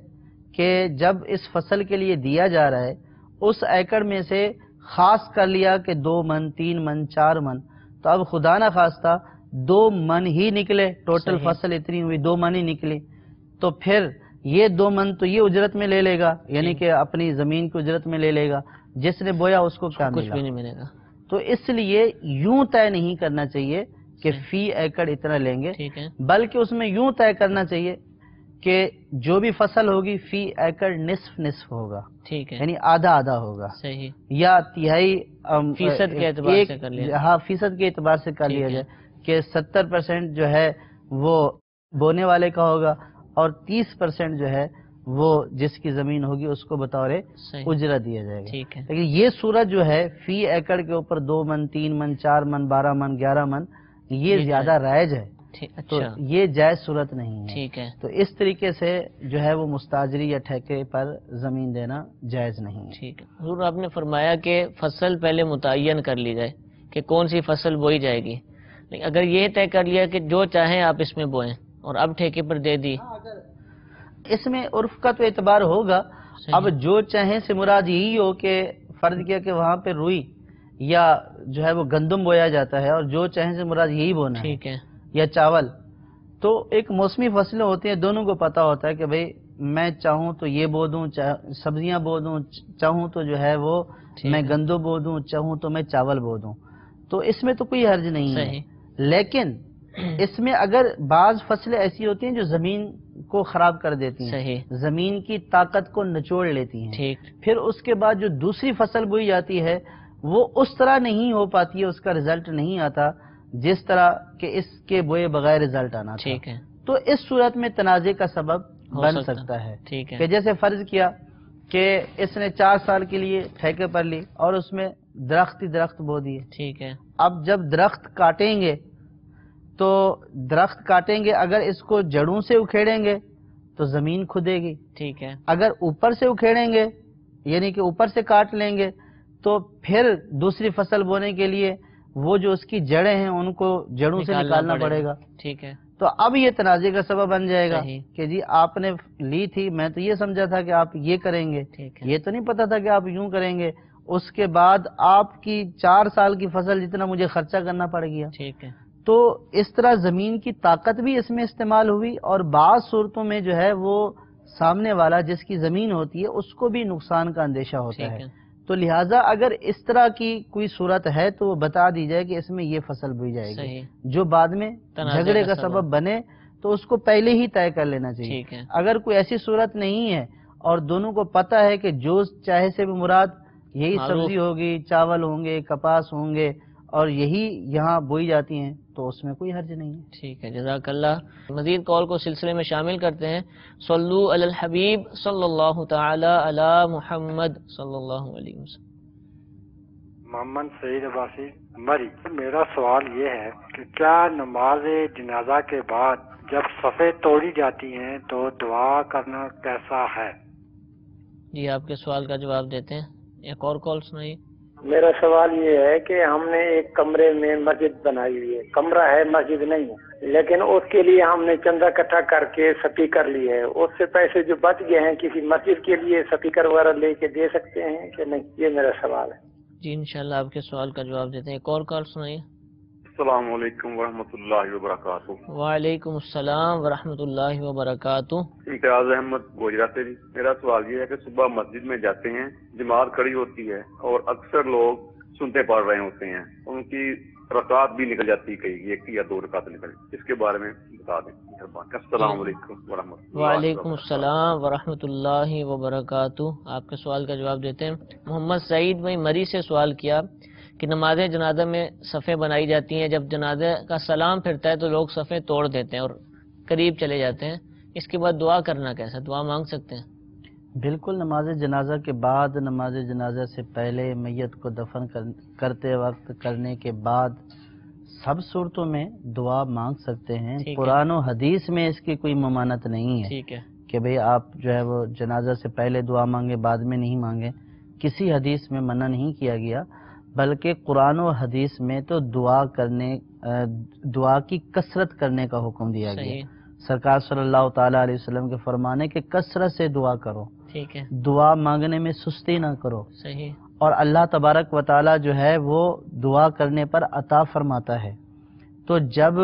کہ جب اس فصل کے لیے دیا جا رہا ہے اس ایکڑ میں سے خاص کر لیا کہ 2 من 3 من 4 من, تو اب خدا نہ خواستہ 2 من ہی نکلے, ٹوٹل فصل اتنی ہوئی 2 من ہی نکلی, تو پھر یہ 2 من تو یہ اجرت میں لے لے گا, یعنی کہ اپنی زمین کی اجرت میں لے لے گا, جس نے بویا اس کو کیا کچھ بھی نہیں ملے گا. تو اس لیے یوں طے نہیں کرنا چاہیے کہ فی ایکڑ اتنا لیں گے, بلکہ اس میں یوں طے کرنا چاہیے کہ جو بھی فصل ہوگی فی ایکڑ نصف ہوگا, ٹھیک ہے, یعنی آدھا ہوگا, صحیح, یا تہائی فیصد کے اعتبار سے کر لیا, ہاں فیصد کے اعتبار سے کر لیا جائے کہ 70% جو ہے وہ بونے والے کا ہوگا اور 30% جو ہے وہ جس کی زمین ہوگی اس کو بطور اجرت دیا جائے گا. ٹھیک ہے. لیکن یہ صورت جو ہے فی ایکڑ کے اوپر 2 من 3 من 4 من 12 من 11 من, یہ زیادہ رائج ہے, تو یہ جائز صورت نہیں ہے. ٹھیک ہے. تو اس طریقے سے جو ہے وہ مستاجری یا ٹھیکے پر زمین دینا جائز نہیں ہے. ٹھیک ہے. حضور آپ نے فرمایا کہ فصل پہلے متعین کر لی جائے کہ کون سی فصل بوئی جائے گی, لیکن اگر یہ طے کر لیا کہ جو چاہیں آپ اس میں بوئیں اور اب ٹھیکے پر دے دی, اس میں عرف کا تو اعتبار ہوگا. اب جو چاہیں سے مراد یہی ہو کہ فرض کیا کہ وہاں پہ روئی یا جو ہے وہ گندم بویا جاتا ہے اور جو چاہیں سے مراد یہی بونا ٹھیک ہے, یا چاول, تو ایک موسمی فصلیں ہوتی ہیں, دونوں کو پتا ہوتا ہے کہ بھئی میں چاہوں تو یہ بو دوں, سبزیاں بو دوں, چاہوں تو جو ہے وہ میں گندم بو دوں, چاہوں تو میں چاول بو دوں, تو اس میں تو کوئی حرج نہیں ہے. لیکن اس میں اگر بعض فصلیں ایسی ہوتی ہیں جو زمین کو خراب کر دیتی ہیں, زمین کی طاقت کو نچوڑ لیتی ہیں, پھر اس کے بعد جو دوسری فصل بوئی جاتی ہے وہ اس طرح نہیں ہو پاتی ہے, اس کا رزلٹ نہیں آتا جس طرح کہ اس کے بوئے بغیر رزلٹ آنا تھا. تو اس صورت میں تنازع کا سبب بن سکتا ہے کہ جیسے فرض کیا کہ اس نے 4 سال کے لیے ٹھیکے پر لی اور اس میں درخت ہی درخت بو دیے. ٹھیک ہے. اب جب درخت کاٹیں گے تو اگر اس کو جڑوں سے اکھیڑیں گے تو زمین کھدے گی. ٹھیک ہے. اگر اوپر سے اکھیڑیں گے یعنی کہ اوپر سے کاٹ لیں گے تو پھر دوسری فصل بونے کے لیے وہ جو اس کی جڑیں ہیں ان کو جڑوں سے نکالنا پڑے گا. ٹھیک ہے. تو اب یہ تنازع کا سبب بن جائے گا صحیح. کہ جی آپ نے لی تھی، میں تو یہ سمجھا تھا کہ آپ یہ کریں گے، ٹھیک ہے. یہ تو نہیں پتا تھا کہ آپ یوں کریں گے. اس کے بعد آپ کی 4 سال کی فصل جتنا مجھے خرچہ کرنا پڑ گیا. ٹھیک ہے. تو اس طرح زمین کی طاقت بھی اس میں استعمال ہوئی، اور بعض صورتوں میں جو ہے وہ سامنے والا جس کی زمین ہوتی ہے اس کو بھی نقصان کا اندیشہ ہوتا ہے. تو لہٰذا اگر اس طرح کی کوئی صورت ہے تو وہ بتا دی جائے کہ اس میں یہ فصل بوئی جائے گی، جو بعد میں جھگڑے کا سبب بنے تو اس کو پہلے ہی طے کر لینا چاہیے. اگر کوئی ایسی صورت نہیں ہے اور دونوں کو پتہ ہے کہ جو چاہے سے بھی مراد یہی سبزی ہوگی، چاول ہوں گے، کپاس ہوں گے اور یہی یہاں بوئی جاتی ہیں تو اس میں کوئی حرج نہیں ہے. ٹھیک ہے، جزاک اللہ. مزید کال کو سلسلے میں شامل کرتے ہیں. صلو علی الحبیب صلی اللہ تعالی علی محمد صلی اللہ علیہ وسلم. محمد سعید عباسی مری. میرا سوال یہ ہے کہ کیا نماز جنازہ کے بعد جب صفیں توڑی جاتی ہیں تو دعا کرنا کیسا ہے؟ جی آپ کے سوال کا جواب دیتے ہیں. ایک اور کال سنائیے. میرا سوال یہ ہے کہ ہم نے ایک کمرے میں مسجد بنائی ہوئی ہے، کمرہ ہے مسجد نہیں ہے، لیکن اس کے لیے ہم نے چندہ اکٹھا کر کے سپیکر لی ہے. اس سے پیسے جو بچ گئے ہیں کسی مسجد کے لیے سپیکر وغیرہ لے کے دے سکتے ہیں کہ نہیں؟ یہ میرا سوال ہے. جی انشاءاللہ آپ کے سوال کا جواب دیتے ہیں. ایک اور کال سنائیے. السلام علیکم ورحمۃ اللہ وبرکاتہ. وعلیکم السلام ورحمۃ اللہ وبرکاتہ. امتیاز احمد گوجرا سے. میرا سوال یہ ہے کہ صبح مسجد میں جاتے ہیں، جماعت کھڑی ہوتی ہے اور اکثر لوگ سنتے پڑھ رہے ہوتے ہیں، ان کی رکعت بھی نکل جاتی ہے، کہیں 1 یا 2 رکعت نکل. اس کے بارے میں بتا دیں مہربانی. السلام علیکم ورحمۃ اللہ. وعلیکم السلام ورحمۃ اللہ وبرکاتہ. آپ کے سوال کا جواب دیتے ہیں. محمد سعید بھائی مری سے سوال کیا کہ نماز جنازہ میں صفیں بنائی جاتی ہیں، جب جنازہ کا سلام پھرتا ہے تو لوگ صفیں توڑ دیتے ہیں اور قریب چلے جاتے ہیں، اس کے بعد دعا کرنا کیسا؟ دعا مانگ سکتے ہیں؟ بالکل. نماز جنازہ کے بعد، نماز جنازہ سے پہلے، میت کو دفن کرتے وقت، کرنے کے بعد سب صورتوں میں دعا مانگ سکتے ہیں. قرآن و حدیث میں اس کی کوئی ممانعت نہیں ہے کہ بھئی آپ جو ہے وہ جنازہ سے پہلے دعا مانگے بعد میں نہیں مانگے. کسی حدیث میں منع نہیں کیا گیا، بلکہ قرآن و حدیث میں تو دعا کی کثرت کرنے کا حکم دیا گیا. سرکار صلی اللہ تعالیٰ علیہ وسلم کے فرمانے کہ کثرت سے دعا کرو، دعا مانگنے میں سستی نہ کرو. اور اللہ تبارک و تعالیٰ جو ہے وہ دعا کرنے پر عطا فرماتا ہے. تو جب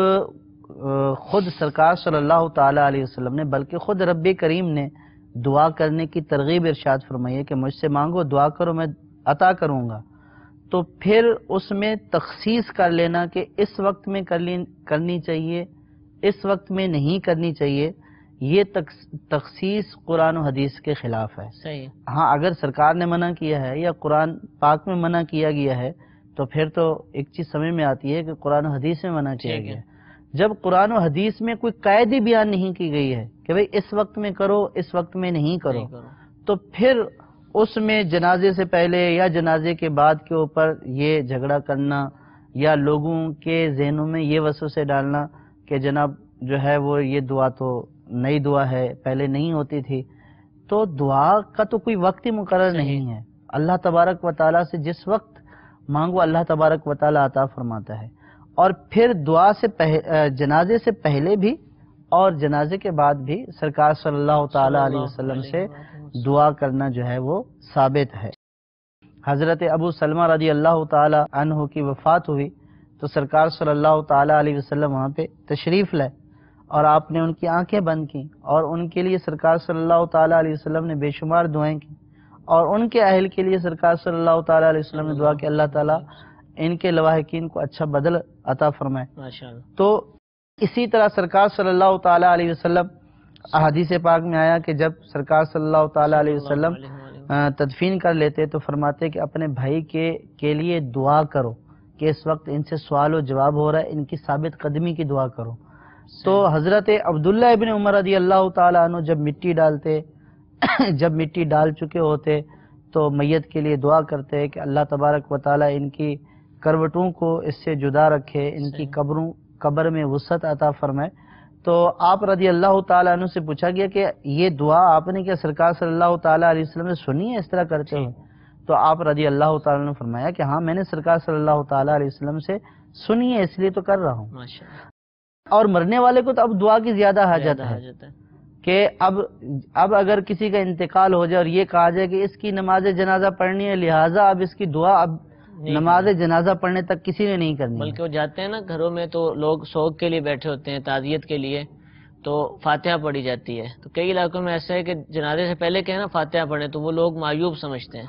خود سرکار صلی اللہ تعالیٰ علیہ وسلم نے، بلکہ خود رب کریم نے دعا کرنے کی ترغیب ارشاد فرمائی ہے کہ مجھ سے مانگو، دعا کرو، میں عطا کروں گا. تو پھر اس میں تخصیص کر لینا کہ اس وقت میں کرنی چاہیے، اس وقت میں نہیں کرنی چاہیے، یہ تخصیص قرآن و حدیث کے خلاف ہے. صحیح. ہاں اگر سرکار نے منع کیا ہے یا قرآن پاک میں منع کیا گیا ہے تو پھر تو ایک چیز سمجھ میں آتی ہے کہ قرآن و حدیث میں منع کیا گیا ہے. جب قرآن و حدیث میں کوئی قاعدے بیان نہیں کی گئی ہے کہ بھئی اس وقت میں کرو، اس وقت میں نہیں کرو، تو پھر اس میں جنازے سے پہلے یا جنازے کے بعد کے اوپر یہ جھگڑا کرنا یا لوگوں کے ذہنوں میں یہ وسوسے ڈالنا کہ جناب جو ہے وہ یہ دعا تو نئی دعا ہے، پہلے نہیں ہوتی تھی. تو دعا کا تو کوئی وقت ہی مقرر نہیں ہے. اللہ تبارک و تعالیٰ سے جس وقت مانگو اللہ تبارک و تعالیٰ عطا فرماتا ہے. اور پھر دعا سے جنازے سے پہلے بھی اور جنازے کے بعد بھی سرکار صلی اللہ تعالیٰ علیہ وسلم سے دعا کرنا جو ہے وہ ثابت ہے. حضرت ابو سلمہ رضی اللہ تعالیٰ عنہ کی وفات ہوئی تو سرکار صلی اللہ تعالیٰ علیہ وسلم وہاں پہ تشریف لائے اور آپ نے ان کی آنکھیں بند کی اور ان کے لیے سرکار صلی اللہ تعالیٰ علیہ وسلم نے بے شمار دعائیں کی اور ان کے اہل کے لیے سرکار صلی اللہ تعالیٰ علیہ وسلم نے دعا کہ اللہ تعالیٰ ان کے لواحقین کو اچھا بدل عطا فرمائے. تو اسی طرح سرکار صلی اللہ تعالیٰ علیہ وسلم احادیث پاک میں آیا کہ جب سرکار صلی اللہ تعالیٰ علیہ وسلم تدفین کر لیتے تو فرماتے کہ اپنے بھائی کے لیے دعا کرو کہ اس وقت ان سے سوال و جواب ہو رہا ہے، ان کی ثابت قدمی کی دعا کرو. تو حضرت عبداللہ ابن عمر رضی اللہ تعالیٰ عنہ جب مٹی ڈالتے جب مٹی ڈال چکے ہوتے تو میت کے لیے دعا کرتے کہ اللہ تبارک و تعالیٰ ان کی کروٹوں کو اس سے جدا رکھے، ان کی قبر میں وسعت عطا فرمائے. تو آپ رضی اللہ تعالیٰ عنہ سے پوچھا گیا کہ یہ دعا آپ نے کیا سرکار صلی اللہ تعالیٰ علیہ وسلم نے سنی ہے اس طرح کرتے ہوئے؟ تو آپ رضی اللہ تعالیٰ نے فرمایا کہ ہاں میں نے سرکار صلی اللہ تعالیٰ علیہ وسلم سے سنی ہے، اس لیے تو کر رہا ہوں۔ اور مرنے والے کو تو اب دعا کی زیادہ حاجت ہے کہ اب اگر کسی کا انتقال ہو جائے اور یہ کہا جائے کہ اس کی نماز جنازہ پڑھنی ہے، لہٰذا اب اس کی دعا اب نماز جنازہ پڑھنے تک کسی نے نہیں کرنی، بلکہ وہ جاتے ہیں نا گھروں میں تو لوگ سوگ کے لیے بیٹھے ہوتے ہیں، تعزیت کے لیے، تو فاتحہ پڑھی جاتی ہے۔ تو کئی علاقوں میں ایسا ہے کہ جنازے سے پہلے کہنا فاتحہ پڑھیں تو وہ لوگ معیوب سمجھتے ہیں،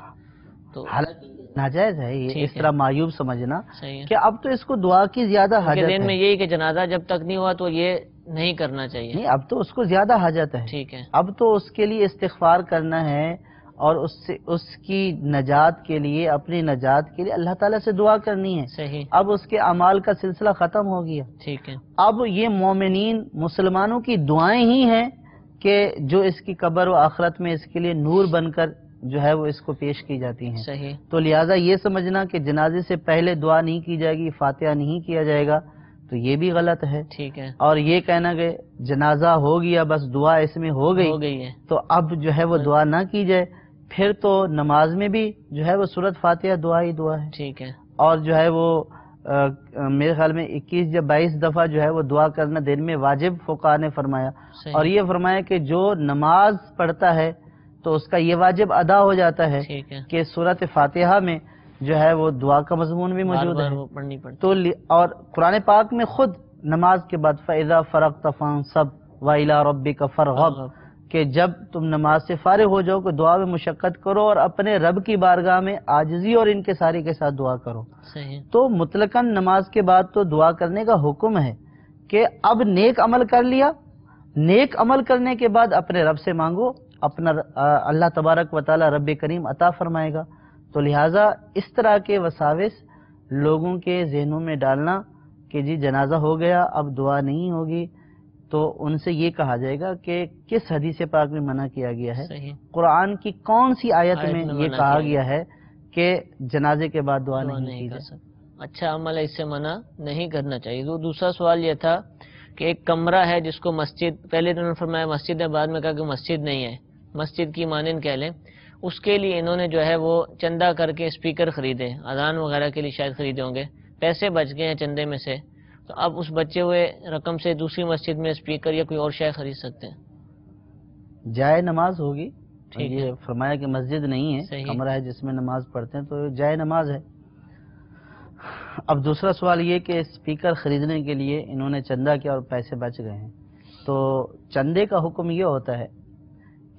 تو ناجائز ہے یہ اس طرح معیوب سمجھنا کہ اب تو اس کو دعا کی زیادہ حاجت ہے۔ دین میں یہی کہ جنازہ جب تک نہیں ہوا تو یہ نہیں کرنا چاہیے، نہیں اب تو اس کو زیادہ حاجت ہے، ٹھیک ہے، اب تو اس کے لیے استغفار کرنا ہے اور اس کی نجات کے لیے، اپنی نجات کے لیے اللہ تعالیٰ سے دعا کرنی ہے۔ صحیح، اب اس کے اعمال کا سلسلہ ختم ہو گیا، ٹھیک ہے، اب یہ مومنین مسلمانوں کی دعائیں ہی ہیں کہ جو اس کی قبر و آخرت میں اس کے لیے نور بن کر جو ہے وہ اس کو پیش کی جاتی ہیں۔ صحیح، تو لہٰذا یہ سمجھنا کہ جنازے سے پہلے دعا نہیں کی جائے گی، فاتحہ نہیں کیا جائے گا، تو یہ بھی غلط ہے، ٹھیک ہے، اور یہ کہنا کہ جنازہ ہو گیا بس دعا اس میں ہو گئی ہے، تو اب جو ہے وہ دعا نہ کی جائے، پھر تو نماز میں بھی جو ہے وہ سورۃ فاتحہ دعا ہی دعا ہے، ٹھیک ہے، اور جو ہے وہ میرے خیال میں 21 یا 22 دفعہ جو ہے وہ دعا کرنا دن میں واجب فقہاء نے فرمایا، اور یہ فرمایا کہ جو نماز پڑھتا ہے تو اس کا یہ واجب ادا ہو جاتا ہے کہ سورۃ فاتحہ میں جو ہے وہ دعا کا مضمون بھی موجود ہے، تو اور قرآن پاک میں خود نماز کے بعد فَإِذَا فَرَغْتَ فَانصَبْ وَإِلَىٰ رَبِّكَ فَارْغَب، کہ جب تم نماز سے فارغ ہو جاؤ کہ دعا میں مشقت کرو اور اپنے رب کی بارگاہ میں عاجزی اور انکساری کے ساتھ دعا کرو۔ تو مطلقاً نماز کے بعد تو دعا کرنے کا حکم ہے کہ اب نیک عمل کر لیا، نیک عمل کرنے کے بعد اپنے رب سے مانگو، اپنا اللہ تبارک و تعالی رب کریم عطا فرمائے گا۔ تو لہٰذا اس طرح کے وساوس لوگوں کے ذہنوں میں ڈالنا کہ جی جنازہ ہو گیا اب دعا نہیں ہوگی، تو ان سے یہ کہا جائے گا کہ کس حدیث پاک میں منع کیا گیا ہے، قرآن کی کون سی آیت میں یہ کہا گیا ہے کہ جنازے کے بعد دعا نہیں کی جائے؟ اچھا عمل ہے، اس سے منع نہیں کرنا چاہیے۔ تو دوسرا سوال یہ تھا کہ ایک کمرہ ہے جس کو مسجد، پہلے انہوں نے فرمایا مسجد ہے، بعد میں کہا کہ مسجد نہیں ہے، مسجد کی مانند کہہ لیں، اس کے لیے انہوں نے جو ہے وہ چندہ کر کے اسپیکر خریدے، اذان وغیرہ کے لیے شاید خریدے ہوں گے، پیسے بچ گئے ہیں چندے میں سے، تو اب اس بچے ہوئے رقم سے دوسری مسجد میں اسپیکر یا کوئی اور شے خرید سکتے ہیں؟ جائے نماز ہوگی، یہ فرمایا کہ مسجد نہیں ہے، کمرہ ہے جس میں نماز پڑھتے ہیں، تو جائے نماز ہے۔ اب دوسرا سوال یہ کہ اسپیکر خریدنے کے لیے انہوں نے چندہ کیا اور پیسے بچ گئے ہیں، تو چندے کا حکم یہ ہوتا ہے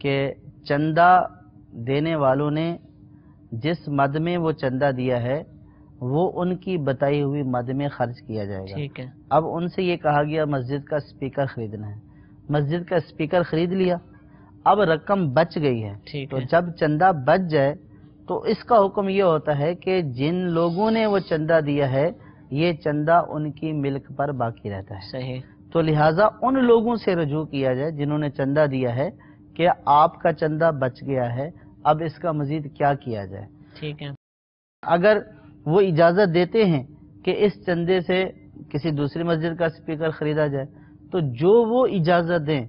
کہ چندہ دینے والوں نے جس مد میں وہ چندہ دیا ہے وہ ان کی بتائی ہوئی مد میں خرچ کیا جائے گا۔ ٹھیک ہے، اب ان سے یہ کہا گیا مسجد کا اسپیکر خریدنا ہے، مسجد کا اسپیکر خرید لیا، اب رقم بچ گئی ہے، تو جب چندہ بچ جائے تو اس کا حکم یہ ہوتا ہے کہ جن لوگوں نے وہ چندہ دیا ہے یہ چندہ ان کی ملک پر باقی رہتا ہے، صحیح، تو لہٰذا ان لوگوں سے رجوع کیا جائے جنہوں نے چندہ دیا ہے کہ آپ کا چندہ بچ گیا ہے، اب اس کا مزید کیا کیا جائے۔ ٹھیک ہے، اگر وہ اجازت دیتے ہیں کہ اس چندے سے کسی دوسری مسجد کا اسپیکر خریدا جائے تو جو وہ اجازت دیں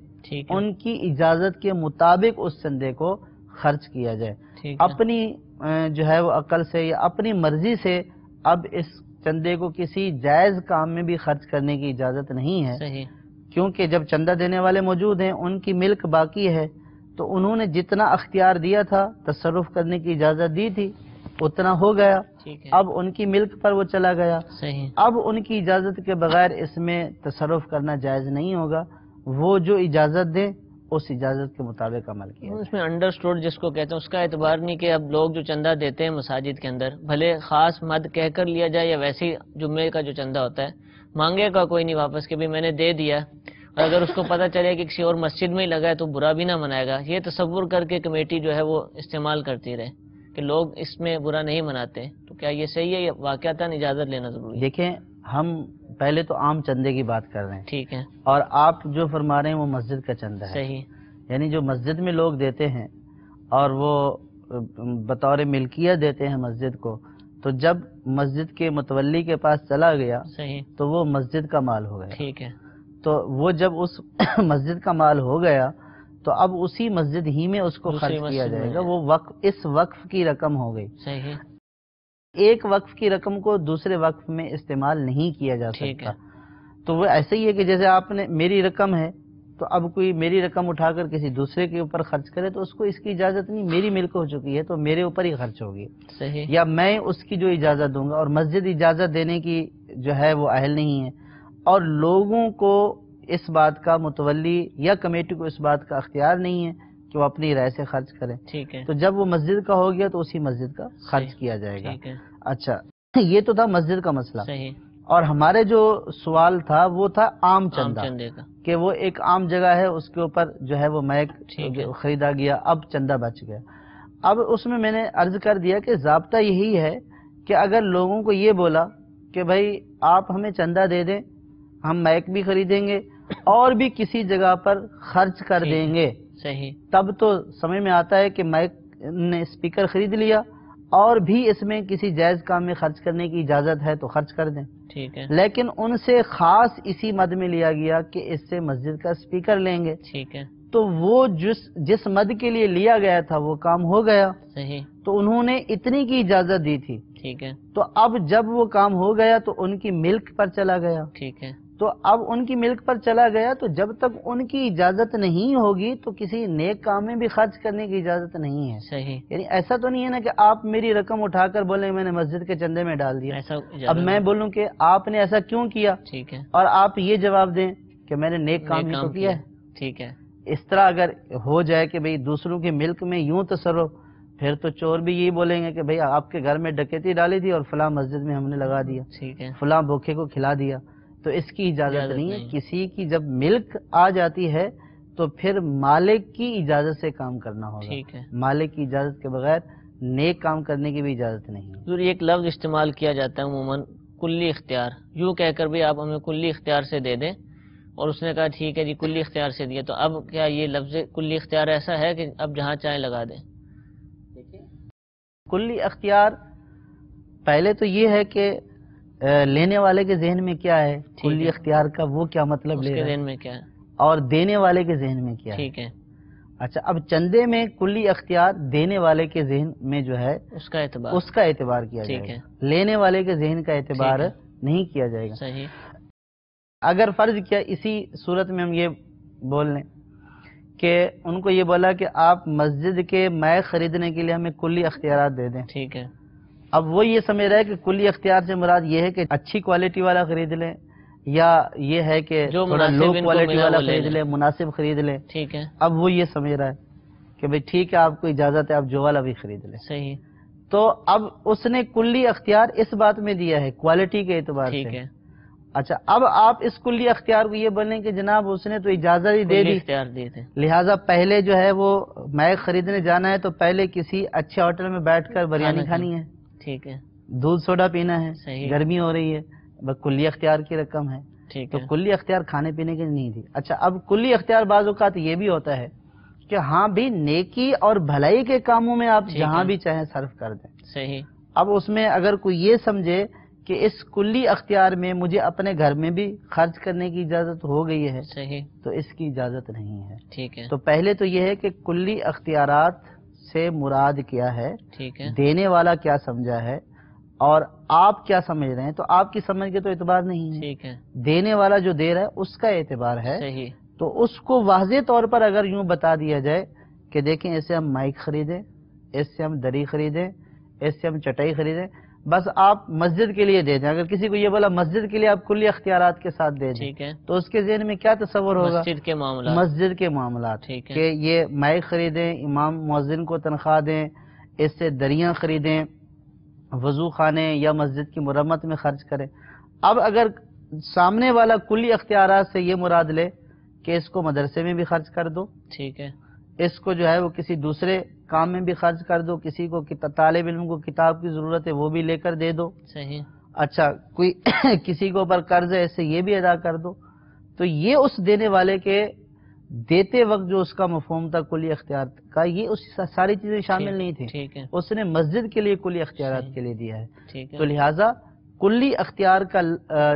ان کی اجازت کے مطابق اس چندے کو خرچ کیا جائے، اپنی جو ہے وہ عقل سے یا اپنی مرضی سے اب اس چندے کو کسی جائز کام میں بھی خرچ کرنے کی اجازت نہیں ہے، کیونکہ جب چندہ دینے والے موجود ہیں ان کی ملک باقی ہے، تو انہوں نے جتنا اختیار دیا تھا تصرف کرنے کی اجازت دی تھی اتنا ہو گیا، اب ان کی ملک پر وہ چلا گیا، اب ان کی اجازت کے بغیر اس میں تصرف کرنا جائز نہیں ہوگا، وہ جو اجازت دیں اس اجازت کے مطابق عمل کیا۔ اس میں انڈرسٹوڈ جس کو کہتے ہیں اس کا اعتبار نہیں کہ اب لوگ جو چندہ دیتے ہیں مساجد کے اندر بھلے خاص مد کہہ کر لیا جائے یا ویسے ہی جمعے کا جو چندہ ہوتا ہے مانگے کا کوئی نہیں واپس کہ بھی میں نے دے دیا، اور اگر اس کو پتہ چلے کہ کسی اور مسجد میں ہی لگا ہے تو برا بھی نہ منائے گا، یہ تصور کر کے کمیٹی جو ہے وہ استعمال کرتی رہے کہ لوگ اس میں برا نہیں مناتے، تو کیا یہ صحیح ہے یا واقعتاً اجازت لینا ضروری ہے؟ دیکھیں ہم پہلے تو عام چندے کی بات کر رہے ہیں، ٹھیک ہے، اور آپ جو فرما رہے ہیں وہ مسجد کا چندہ ہے، صحیح، یعنی جو مسجد میں لوگ دیتے ہیں اور وہ بطور ملکیت دیتے ہیں مسجد کو، تو جب مسجد کے متولی کے پاس چلا گیا صحیح، تو وہ مسجد کا مال ہو گیا، ٹھیک ہے، تو وہ جب اس مسجد کا مال ہو گیا تو اب اسی مسجد ہی میں اس کو خرچ کیا جائے گا. وہ اس وقف کی رقم ہو گئی. صحیح. ایک وقف کی رقم کو دوسرے وقف میں استعمال نہیں کیا جا سکتا. تو وہ ایسے ہی ہے کہ جیسے آپ نے میری رقم ہے تو اب کوئی میری رقم اٹھا کر کسی دوسرے کے اوپر خرچ کرے تو اس کو اس کی اجازت نہیں. میری ملک ہو چکی ہے تو میرے اوپر ہی خرچ ہوگی. صحیح. یا میں اس کی جو اجازت دوں گا، اور مسجد اجازت دینے کی جو ہے وہ اہل نہیں ہے، اور لوگوں کو اس بات کا متولی یا کمیٹی کو اس بات کا اختیار نہیں ہے کہ وہ اپنی رائے سے خرچ کریں. ٹھیک ہے. تو جب وہ مسجد کا ہو گیا تو اسی مسجد کا خرچ کیا جائے گا. ٹھیک ہے. اچھا، یہ تو تھا مسجد کا مسئلہ. صحیح. اور ہمارے جو سوال تھا وہ تھا عام چندہ کا، کہ وہ ایک عام جگہ ہے، اس کے اوپر جو ہے وہ میک خریدا گیا، اب چندہ بچ گیا. اب اس میں نے عرض کر دیا کہ ضابطہ یہی ہے کہ اگر لوگوں کو یہ بولا کہ بھائی آپ ہمیں چندہ دے دیں، ہم میک بھی خریدیں گے اور بھی کسی جگہ پر خرچ کر دیں گے، صحیح، تب تو سمجھ میں آتا ہے کہ میک نے اسپیکر خرید لیا اور بھی اس میں کسی جائز کام میں خرچ کرنے کی اجازت ہے تو خرچ کر دیں. ٹھیک ہے. لیکن ان سے خاص اسی مد میں لیا گیا کہ اس سے مسجد کا اسپیکر لیں گے. ٹھیک ہے. تو وہ جس مد کے لیے لیا گیا تھا وہ کام ہو گیا. صحیح. تو انہوں نے اتنی کی اجازت دی تھی. ٹھیک ہے. تو اب جب وہ کام ہو گیا تو ان کی ملک پر چلا گیا. ٹھیک ہے. تو اب ان کی ملک پر چلا گیا تو جب تک ان کی اجازت نہیں ہوگی تو کسی نیک کام میں بھی خرچ کرنے کی اجازت نہیں ہے. صحیح. یعنی ایسا تو نہیں ہے نا کہ آپ میری رقم اٹھا کر بولیں میں نے مسجد کے چندے میں ڈال دیا. اب میں بولوں کہ آپ نے ایسا کیوں کیا، ٹھیک ہے، اور آپ یہ جواب دیں کہ میں نے نیک کام ہی تو کیا ہے. ٹھیک ہے. اس طرح اگر ہو جائے کہ بھئی دوسروں کے ملک میں یوں تصرف، پھر تو چور بھی یہی بولیں گے کہ بھئی آپ کے گھر میں ڈکیتی ڈالی تھی اور فلاں مسجد میں ہم نے لگا دیا، ٹھیک ہے، فلاں بھوکے کو کھلا دیا. تو اس کی اجازت نہیں ہے. کسی کی جب ملک آ جاتی ہے تو پھر مالک کی اجازت سے کام کرنا ہوگا. ٹھیک ہے. مالک کی اجازت کے بغیر نیک کام کرنے کی بھی اجازت نہیں ہے. حضور ایک لفظ استعمال کیا جاتا ہے عموماً، کلی اختیار، یوں کہہ کر بھی آپ ہمیں کلی اختیار سے دے دیں، اور اس نے کہا ٹھیک ہے جی کلی اختیار سے دیا. تو اب کیا یہ لفظ کلی اختیار ایسا ہے کہ اب جہاں چاہیں لگا دیں؟ کلی اختیار پہلے تو یہ ہے کہ لینے والے کے ذہن میں کیا ہے کلی اختیار کا، وہ کیا مطلب لے رہا ہے، ذہن میں کیا ہے، اور دینے والے کے ذہن میں کیا ہے. ٹھیک ہے. اچھا، اب چندے میں کلی اختیار دینے والے کے ذہن میں جو ہے اس کا اعتبار کیا جائے گا. لینے والے کے ذہن کا اعتبار نہیں کیا جائے گا. صحیح. اگر فرض کیا اسی صورت میں ہم یہ بول لیں کہ ان کو یہ بولا کہ آپ مسجد کے میک خریدنے کے لیے ہمیں کلی اختیارات دے دیں. ٹھیک ہے. اب وہ یہ سمجھ رہا ہے کہ کلی اختیار سے مراد یہ ہے کہ اچھی کوالٹی والا خرید لیں، یا یہ ہے کہ تھوڑا لو کوالٹی والا خرید لیں، مناسب خرید لیں. ٹھیک ہے. اب وہ یہ سمجھ رہا ہے کہ بھئی ٹھیک ہے آپ کو اجازت ہے آپ جو والا بھی خرید لیں. صحیح. تو اب اس نے کلی اختیار اس بات میں دیا ہے کوالٹی کے اعتبار سے. ٹھیک ہے. اچھا، اب آپ اس کلی اختیار کو یہ بولیں کہ جناب اس نے تو اجازت ہی دے دی، اختیار دیے تھے، لہٰذا پہلے جو ہے وہ میک خریدنے جانا ہے تو پہلے کسی اچھے ہوٹل میں بیٹھ کر بریانی کھانی ہے. ٹھیک ہے. دودھ سوڈا پینا ہے، صحیح، گرمی ہو رہی ہے، بس کلی اختیار کی رقم ہے. ٹھیک تو ہے. کلی اختیار کھانے پینے کی نہیں تھی. اچھا، اب کلی اختیار بعض اوقات یہ بھی ہوتا ہے کہ ہاں بھی نیکی اور بھلائی کے کاموں میں آپ جہاں بھی چاہیں صرف کر دیں. صحیح. اب اس میں اگر کوئی یہ سمجھے کہ اس کلی اختیار میں مجھے اپنے گھر میں بھی خرچ کرنے کی اجازت ہو گئی ہے، صحیح، تو اس کی اجازت نہیں ہے. ٹھیک ہے. تو پہلے تو یہ ہے کہ کلی اختیارات سے مراد کیا ہے، ٹھیک ہے، دینے والا کیا سمجھا ہے اور آپ کیا سمجھ رہے ہیں. تو آپ کی سمجھ کے تو اعتبار نہیں ہے، ٹھیک ہے، دینے والا جو دے رہا ہے اس کا اعتبار ہے. صحیح. تو اس کو واضح طور پر اگر یوں بتا دیا جائے کہ دیکھیں اس سے ہم مائک خریدیں، اس سے ہم دری خریدیں، اس سے ہم چٹائی خریدیں، بس آپ مسجد کے لیے دے دیں. اگر کسی کو یہ بولا مسجد کے لیے آپ کلی اختیارات کے ساتھ دے دیں، ٹھیک ہے، تو اس کے ذہن میں کیا تصور ہوگا؟ مسجد کے معاملات، مسجد کے معاملات، ٹھیک ہے، کہ یہ مائک خریدیں، امام مؤذن کو تنخواہ دیں، اس سے دریاں خریدیں، وضو خانے یا مسجد کی مرمت میں خرچ کریں. اب اگر سامنے والا کلی اختیارات سے یہ مراد لے کہ اس کو مدرسے میں بھی خرچ کر دو، ٹھیک ہے، اس کو جو ہے وہ کسی دوسرے کام میں بھی خرچ کر دو، کسی کو طالب علم کو کتاب کی ضرورت ہے وہ بھی لے کر دے دو. صحیح. اچھا، کوئی کسی کو اوپر قرض ہے اس سے یہ بھی ادا کر دو. تو یہ اس دینے والے کے دیتے وقت جو اس کا مفہوم تھا کلی اختیار کا، یہ اس ساری چیزیں شامل نہیں تھی. ٹھیک ہے. اس نے مسجد کے لیے کلی اختیارات کے لیے دیا ہے. ٹھیک ہے. تو لہٰذا کلی اختیار کا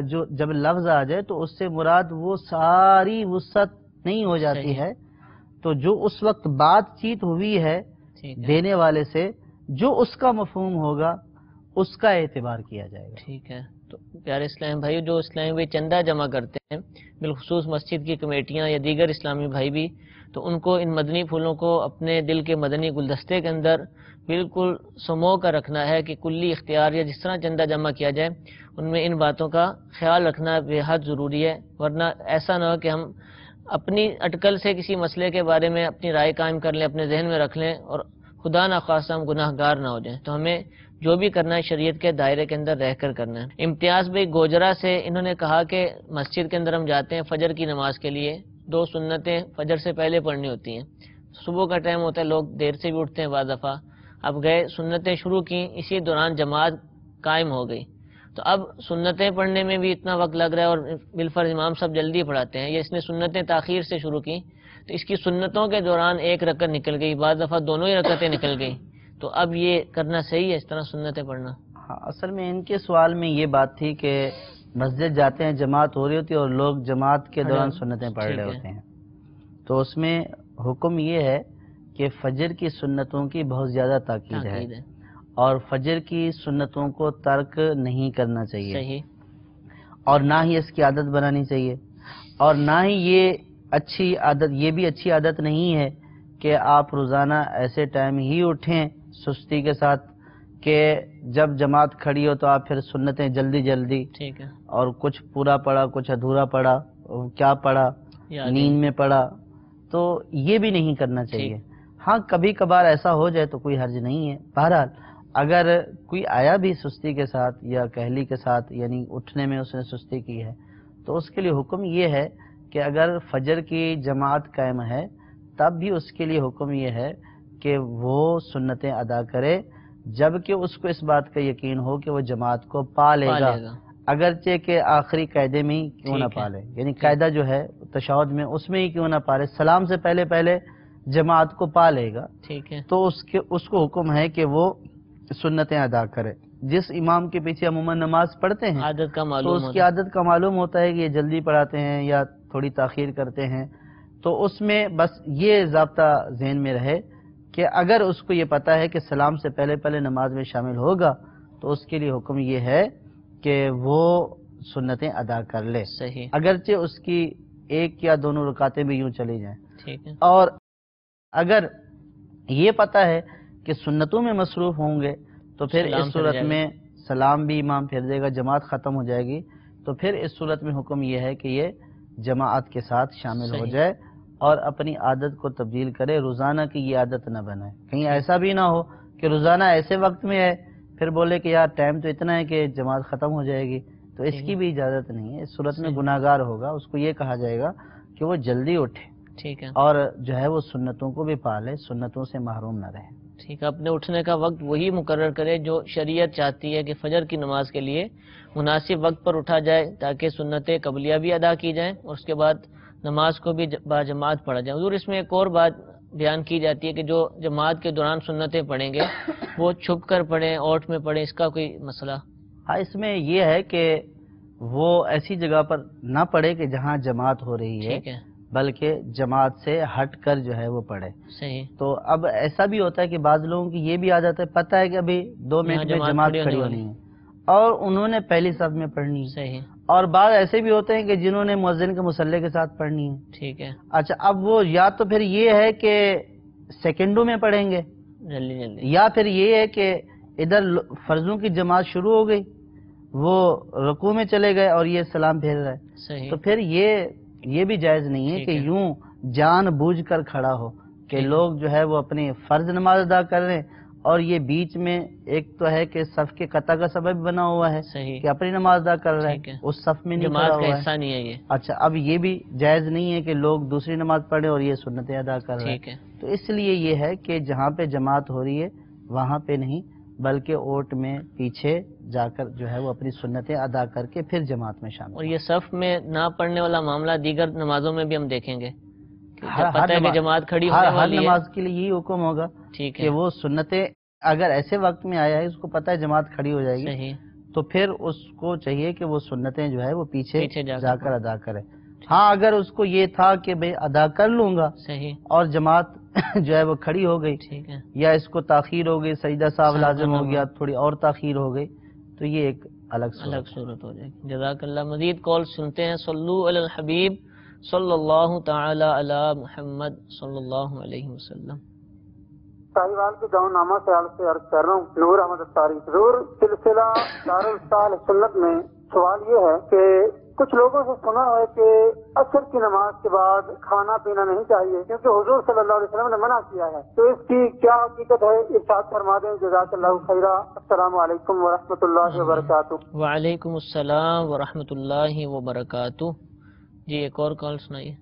جو جب لفظ آ جائے تو اس سے مراد وہ ساری وسعت نہیں ہو جاتی ہے، تو جو اس وقت بات چیت ہوئی ہے دینے والے سے، جو اس کا مفہوم ہوگا اس کا اعتبار کیا جائے گا. ٹھیک ہے. تو پیارے اسلام بھائی، جو اسلامی بھائی چندہ جمع کرتے ہیں بالخصوص مسجد کی کمیٹیاں یا دیگر اسلامی بھائی بھی، تو ان کو ان مدنی پھولوں کو اپنے دل کے مدنی گلدستے کے اندر بالکل سمو کر رکھنا ہے کہ کلی اختیار یا جس طرح چندہ جمع کیا جائے ان میں ان باتوں کا خیال رکھنا بے حد ضروری ہے، ورنہ ایسا نہ ہو کہ ہم اپنی اٹکل سے کسی مسئلے کے بارے میں اپنی رائے قائم کر لیں، اپنے ذہن میں رکھ لیں اور خدا نخواستہ ہم گناہ گار نہ ہو جائیں. تو ہمیں جو بھی کرنا ہے شریعت کے دائرے کے اندر رہ کر کرنا ہے. امتیاز بھائی گوجرا سے انہوں نے کہا کہ مسجد کے اندر ہم جاتے ہیں فجر کی نماز کے لیے، 2 سنتیں فجر سے پہلے پڑھنی ہوتی ہیں. صبح کا ٹائم ہوتا ہے، لوگ دیر سے بھی اٹھتے ہیں بعض دفعہ. اب گئے سنتیں شروع کی، اسی دوران جماعت قائم ہو گئی، تو اب سنتیں پڑھنے میں بھی اتنا وقت لگ رہا ہے اور بالفرض امام سب جلدی پڑھاتے ہیں، یا اس نے سنتیں تاخیر سے شروع کی تو اس کی سنتوں کے دوران 1 رکعت نکل گئی، بعض دفعہ دونوں ہی رکعتیں نکل گئی. تو اب یہ کرنا صحیح ہے اس طرح سنتیں پڑھنا؟ ہاں، اصل میں ان کے سوال میں یہ بات تھی کہ مسجد جاتے ہیں، جماعت ہو رہی ہوتی ہے اور لوگ جماعت کے دوران سنتیں پڑھ رہے ہوتے ہیں، تو اس میں حکم یہ ہے کہ فجر کی سنتوں کی بہت زیادہ تاکید ہے اور فجر کی سنتوں کو ترک نہیں کرنا چاہیے. صحیح. اور نہ ہی اس کی عادت بنانی چاہیے، اور نہ ہی یہ اچھی عادت، یہ بھی اچھی عادت نہیں ہے کہ آپ روزانہ ایسے ٹائم ہی اٹھیں سستی کے ساتھ کہ جب جماعت کھڑی ہو تو آپ پھر سنتیں جلدی جلدی، ٹھیک ہے، اور کچھ پورا پڑھا کچھ ادھورا پڑھا، کیا پڑھا نیند میں پڑھا، تو یہ بھی نہیں کرنا چاہیے. ہاں کبھی کبھار ایسا ہو جائے تو کوئی حرج نہیں ہے. بہرحال اگر کوئی آیا بھی سستی کے ساتھ یا کہلی کے ساتھ، یعنی اٹھنے میں اس نے سستی کی ہے، تو اس کے لیے حکم یہ ہے کہ اگر فجر کی جماعت قائم ہے تب بھی اس کے لیے حکم یہ ہے کہ وہ سنتیں ادا کرے، جبکہ اس کو اس بات کا یقین ہو کہ وہ جماعت کو پا لے گا، اگرچہ کہ آخری قاعدے میں ہی کیوں نہ پا لے، یعنی قاعدہ جو ہے تشہد میں اس میں ہی کیوں نہ پا لے، سلام سے پہلے پہلے جماعت کو پا لے گا، ٹھیک ہے، تو اس کو حکم ہے کہ وہ سنتیں ادا کرے. جس امام کے پیچھے عموماً نماز پڑھتے ہیں عادت کا تو معلوم اس کی عادت کا معلوم ہوتا ہے کہ یہ جلدی پڑھاتے ہیں یا تھوڑی تاخیر کرتے ہیں، تو اس میں بس یہ ضابطہ ذہن میں رہے کہ اگر اس کو یہ پتا ہے کہ سلام سے پہلے پہلے نماز میں شامل ہوگا تو اس کے لیے حکم یہ ہے کہ وہ سنتیں ادا کر لے، صحیح، اگرچہ اس کی 1 یا 2 رکعتیں بھی یوں چلی جائیں. ٹھیک ہے. اور اگر یہ پتا ہے کہ سنتوں میں مصروف ہوں گے تو پھر اس صورت میں سلام بھی امام پھیر دے گا، جماعت ختم ہو جائے گی، تو پھر اس صورت میں حکم یہ ہے کہ یہ جماعت کے ساتھ شامل ہو جائے اور اپنی عادت کو تبدیل کرے، روزانہ کی یہ عادت نہ بنائے. کہیں ایسا بھی نہ ہو کہ روزانہ ایسے وقت میں ہے پھر بولے کہ یار ٹائم تو اتنا ہے کہ جماعت ختم ہو جائے گی، تو اس کی بھی اجازت نہیں ہے. اس صورت میں گناہ گار ہوگا، اس کو یہ کہا جائے گا کہ وہ جلدی اٹھے، ٹھیک ہے، اور جو ہے وہ سنتوں کو بھی پالے، سنتوں سے محروم نہ رہے. ٹھیک ہے. اپنے اٹھنے کا وقت وہی مقرر کرے جو شریعت چاہتی ہے کہ فجر کی نماز کے لیے مناسب وقت پر اٹھا جائے تاکہ سنت قبلیہ بھی ادا کی جائیں اور اس کے بعد نماز کو بھی باجماعت پڑھا جائے. حضور اس میں ایک اور بات بیان کی جاتی ہے کہ جو جماعت کے دوران سنتیں پڑھیں گے وہ چھپ کر پڑھیں، اوٹ میں پڑھیں، اس کا کوئی مسئلہ؟ ہاں، اس میں یہ ہے کہ وہ ایسی جگہ پر نہ پڑھے کہ جہاں جماعت ہو رہی ہے، ٹھیک ہے، بلکہ جماعت سے ہٹ کر جو ہے وہ پڑھے. صحیح. تو اب ایسا بھی ہوتا ہے کہ بعض لوگوں کی یہ بھی عادت ہے، پتہ ہے کہ ابھی 2 منٹ میں جماعت کھڑی ہونی ہے اور انہوں نے پہلی صف میں پڑھنی ہے. صحیح. اور بعض ایسے بھی ہوتے ہیں کہ جنہوں نے مؤذن کے مصلی کے ساتھ پڑھنی ہے. ٹھیک ہے. اچھا، اب وہ یا تو پھر یہ ہے کہ سیکنڈوں میں پڑھیں گے جلدی جلدی، یا پھر یہ ہے کہ ادھر فرضوں کی جماعت شروع ہو گئی، وہ رکوع میں چلے گئے اور یہ سلام پھیر رہا ہے. صحیح. تو پھر یہ بھی جائز نہیں ہے کہ یوں جان بوجھ کر کھڑا ہو کہ لوگ جو ہے وہ اپنی فرض نماز ادا کر رہے ہیں اور یہ بیچ میں ایک تو ہے کہ صف کے قطع کا سبب بنا ہوا ہے کہ اپنی نماز ادا کر رہے ہیں، اس صف میں نہیں کھڑا ہوا حصہ نہیں ہے یہ. اچھا، اب یہ بھی جائز نہیں ہے کہ لوگ دوسری نماز پڑھیں اور یہ سنتیں ادا کر رہے ہیں. تو اس لیے یہ ہے کہ جہاں پہ جماعت ہو رہی ہے وہاں پہ نہیں، بلکہ اوٹ میں پیچھے جا کر جو ہے وہ اپنی سنتیں ادا کر کے پھر جماعت میں شامل. اور یہ صف میں نہ پڑھنے والا معاملہ دیگر نمازوں میں بھی ہم دیکھیں گے، پتہ ہے کہ جماعت کھڑی ہونے والی ہے، ہر نماز کے لیے یہی حکم ہوگا کہ وہ سنتیں اگر ایسے وقت میں آیا ہے اس کو پتہ ہے جماعت کھڑی ہو جائے گی تو پھر اس کو چاہیے کہ وہ سنتیں جو ہے وہ پیچھے جا جا کر ادا کرے. ہاں اگر اس کو یہ تھا کہ بھئی ادا کر لوں گا صحیح اور جماعت جو ہے وہ کھڑی ہو گئی ٹھیک ہے یا اس کو تاخیر ہو گئی, سجدہ صاحب لازم ہو گیا, تھوڑی اور تاخیر ہو گئی, تو یہ ایک الگ صورت ہو جائے گی. جزاک اللہ. مزید کال سنتے ہیں. صلو علی الحبیب صلی اللہ تعالی علی محمد صلی اللہ علیہ وسلم. ساہیوال کے گاؤں نامہ سے عرض کر رہا ہوں. نور احمد اتاری. ضرور سلسلہ دارالصالح سنت میں سوال یہ ہے کہ کچھ لوگوں سے سنا ہے کہ عصر کی نماز کے بعد کھانا پینا نہیں چاہیے کیونکہ حضور صلی اللہ علیہ وسلم نے منع کیا ہے, تو اس کی کیا حقیقت ہے ارشاد فرما دیں. جزاک اللہ خیرہ. السلام علیکم ورحمۃ اللہ وبرکاتہ. وعلیکم السلام ورحمۃ اللہ وبرکاتہ. جی ایک اور کال سنائیے.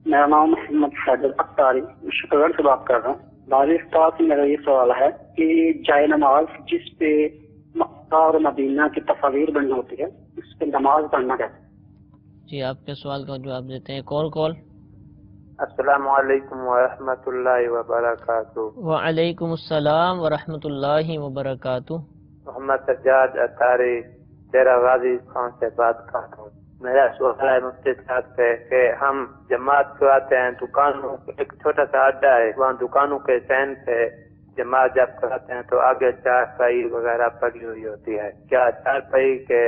میرا نام محمد ساجد اختاری شکر سے بات کر رہا ہوں. بھائی استاد میرا یہ سوال ہے کہ جائے نماز جس پہ مکہ اور مدینہ کی تصاویر بنی ہوتی ہے اس پہ نماز پڑھنا کیسے؟ جی آپ کے سوال کا جواب دیتے ہیں. ایک اور کال. السلام علیکم ورحمۃ اللہ وبرکاتہ. وعلیکم السلام ورحمۃ اللہ وبرکاتہ. محمد سجاد اتاری ڈیرہ غازی خان سے بات کرتا ہوں. میرا سوال ہے مفتی صاحب سے کہ ہم جماعت کراتے ہیں دکانوں, ایک چھوٹا سا اڈا ہے وہاں دکانوں کے سین سے جماعت جب کراتے ہیں تو آگے چارپائی وغیرہ پڑی ہوئی ہوتی ہے, کیا چارپائی کے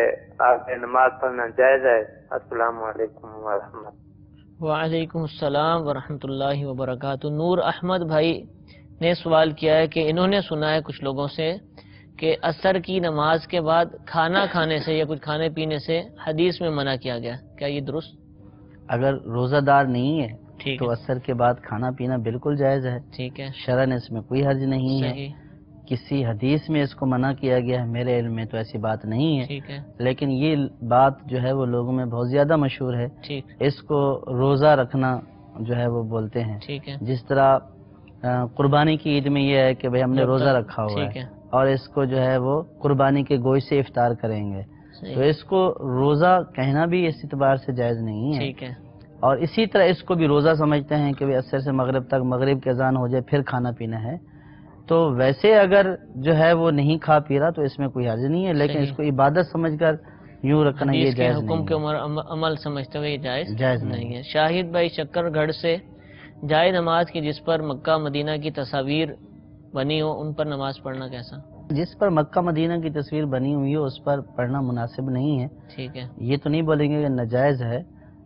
آگے نماز پڑھنا جائز ہے؟ السلام علیکم ورحمۃ. وعلیکم السلام ورحمۃ اللہ وبرکاتہ. نور احمد بھائی نے سوال کیا ہے کہ انہوں نے سنا ہے کچھ لوگوں سے کہ عصر کی نماز کے بعد کھانا کھانے سے یا کچھ کھانے پینے سے حدیث میں منع کیا گیا, کیا یہ درست؟ اگر روزہ دار نہیں ہے تو عصر کے بعد کھانا پینا بالکل جائز ہے. ٹھیک ہے. شرعاً اس میں کوئی حرج نہیں ہے. کسی حدیث میں اس کو منع کیا گیا ہے میرے علم میں تو ایسی بات نہیں ہے. ٹھیک ہے. لیکن یہ بات جو ہے وہ لوگوں میں بہت زیادہ مشہور ہے. ٹھیک. اس کو روزہ رکھنا جو ہے وہ بولتے ہیں. ٹھیک ہے. جس طرح قربانی کی عید میں یہ ہے کہ بھئی ہم نے روزہ رکھا ہوا ہے اور اس کو جو ہے وہ قربانی کے گوشت سے افطار کریں گے, تو اس کو روزہ کہنا بھی اس اعتبار سے جائز نہیں ہے. ٹھیک ہے. اور اسی طرح اس کو بھی روزہ سمجھتے ہیں کہ عصر سے مغرب تک, مغرب کی اذان ہو جائے پھر کھانا پینا ہے. تو ویسے اگر جو ہے وہ نہیں کھا پی رہا تو اس میں کوئی حرج نہیں ہے, لیکن اس کو عبادت سمجھ کر یوں رکھنا یہ جائز نہیں ہے. حکم کے عمل سمجھتے ہوئے جائز نہیں ہے. شاہد بھائی شکر گڑھ سے جائے نماز کی جس پر مکہ مدینہ کی تصاویر بنی ہو ان پر نماز پڑھنا کیسا؟ جس پر مکہ مدینہ کی تصویر بنی ہوئی ہو اس پر پڑھنا مناسب نہیں ہے. ٹھیک ہے. یہ تو نہیں بولیں گے کہ ناجائز ہے,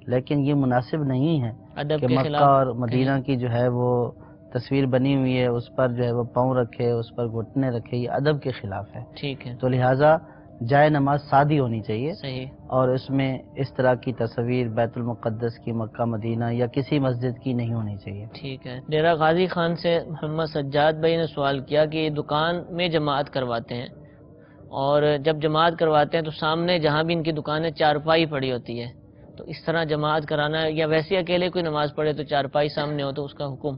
لیکن یہ مناسب نہیں ہے کہ مکہ اور مدینہ کی جو ہے وہ تصویر بنی ہوئی ہے اس پر جو ہے وہ پاؤں رکھے, اس پر گھٹنے رکھے, یہ ادب کے خلاف ہے. ٹھیک ہے. تو لہٰذا جائے نماز سادی ہونی چاہیے. صحیح. اور اس میں اس طرح کی تصویر بیت المقدس کی, مکہ مدینہ یا کسی مسجد کی نہیں ہونی چاہیے. ٹھیک ہے. ڈیرہ غازی خان سے محمد سجاد بھائی نے سوال کیا کہ دکان میں جماعت کرواتے ہیں اور جب جماعت کرواتے ہیں تو سامنے جہاں بھی ان کی دکانیں چارپائی پڑی ہوتی ہے, تو اس طرح جماعت کرانا یا ویسے اکیلے کوئی نماز پڑھے تو چارپائی سامنے ہو تو اس کا حکم؟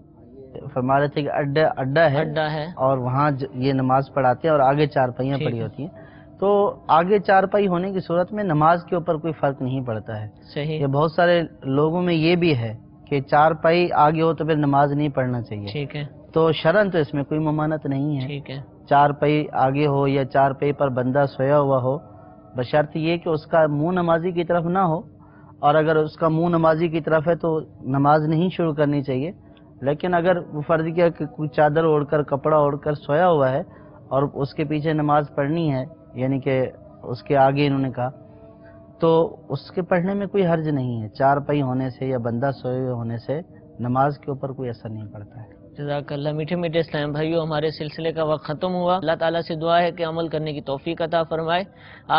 فرما رہے تھے کہ اڈا ہے اور وہاں یہ نماز پڑھاتے ہیں اور آگے چارپائیاں پڑی ہوتی ہیں, تو آگے چارپائی ہونے کی صورت میں نماز کے اوپر کوئی فرق نہیں پڑتا ہے. صحیح. یہ بہت سارے لوگوں میں یہ بھی ہے کہ چارپائی آگے ہو تو پھر نماز نہیں پڑھنا چاہیے. ٹھیک ہے. تو شرعاً تو اس میں کوئی ممانعت نہیں ہے. ٹھیک ہے. چارپائی آگے ہو یا چارپائی پر بندہ سویا ہوا ہو, بشرط یہ کہ اس کا منہ نمازی کی طرف نہ ہو, اور اگر اس کا منہ نمازی کی طرف ہے تو نماز نہیں شروع کرنی چاہیے. لیکن اگر وہ فرض کیا کہ کوئی چادر اوڑھ کر, کپڑا اوڑھ کر سویا ہوا ہے اور اس کے پیچھے نماز پڑھنی ہے, یعنی کہ اس کے آگے انہوں نے کہا, تو اس کے پڑھنے میں کوئی حرج نہیں ہے. چارپائی ہونے سے یا بندہ سوئے ہوئے ہونے سے نماز کے اوپر کوئی اثر نہیں پڑتا ہے. جزاک اللہ. میٹھے میٹھے اسلام بھائیو, ہمارے سلسلے کا وقت ختم ہوا. اللہ تعالیٰ سے دعا ہے کہ عمل کرنے کی توفیق عطا فرمائے.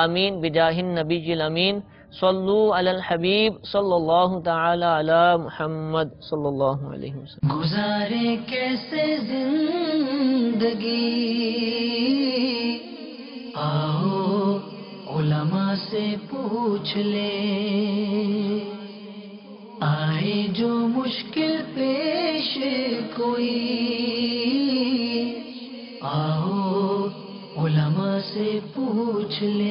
آمین بجاہ النبی الامین. صلو علی الحبیب صلی اللہ تعالی علی محمد صلی اللہ علیہ وسلم. گزارے کیسے زندگی, آؤ علماء سے پوچھ لے, آئے جو مشکل پیش کوئی, آؤ علماء سے پوچھ لے.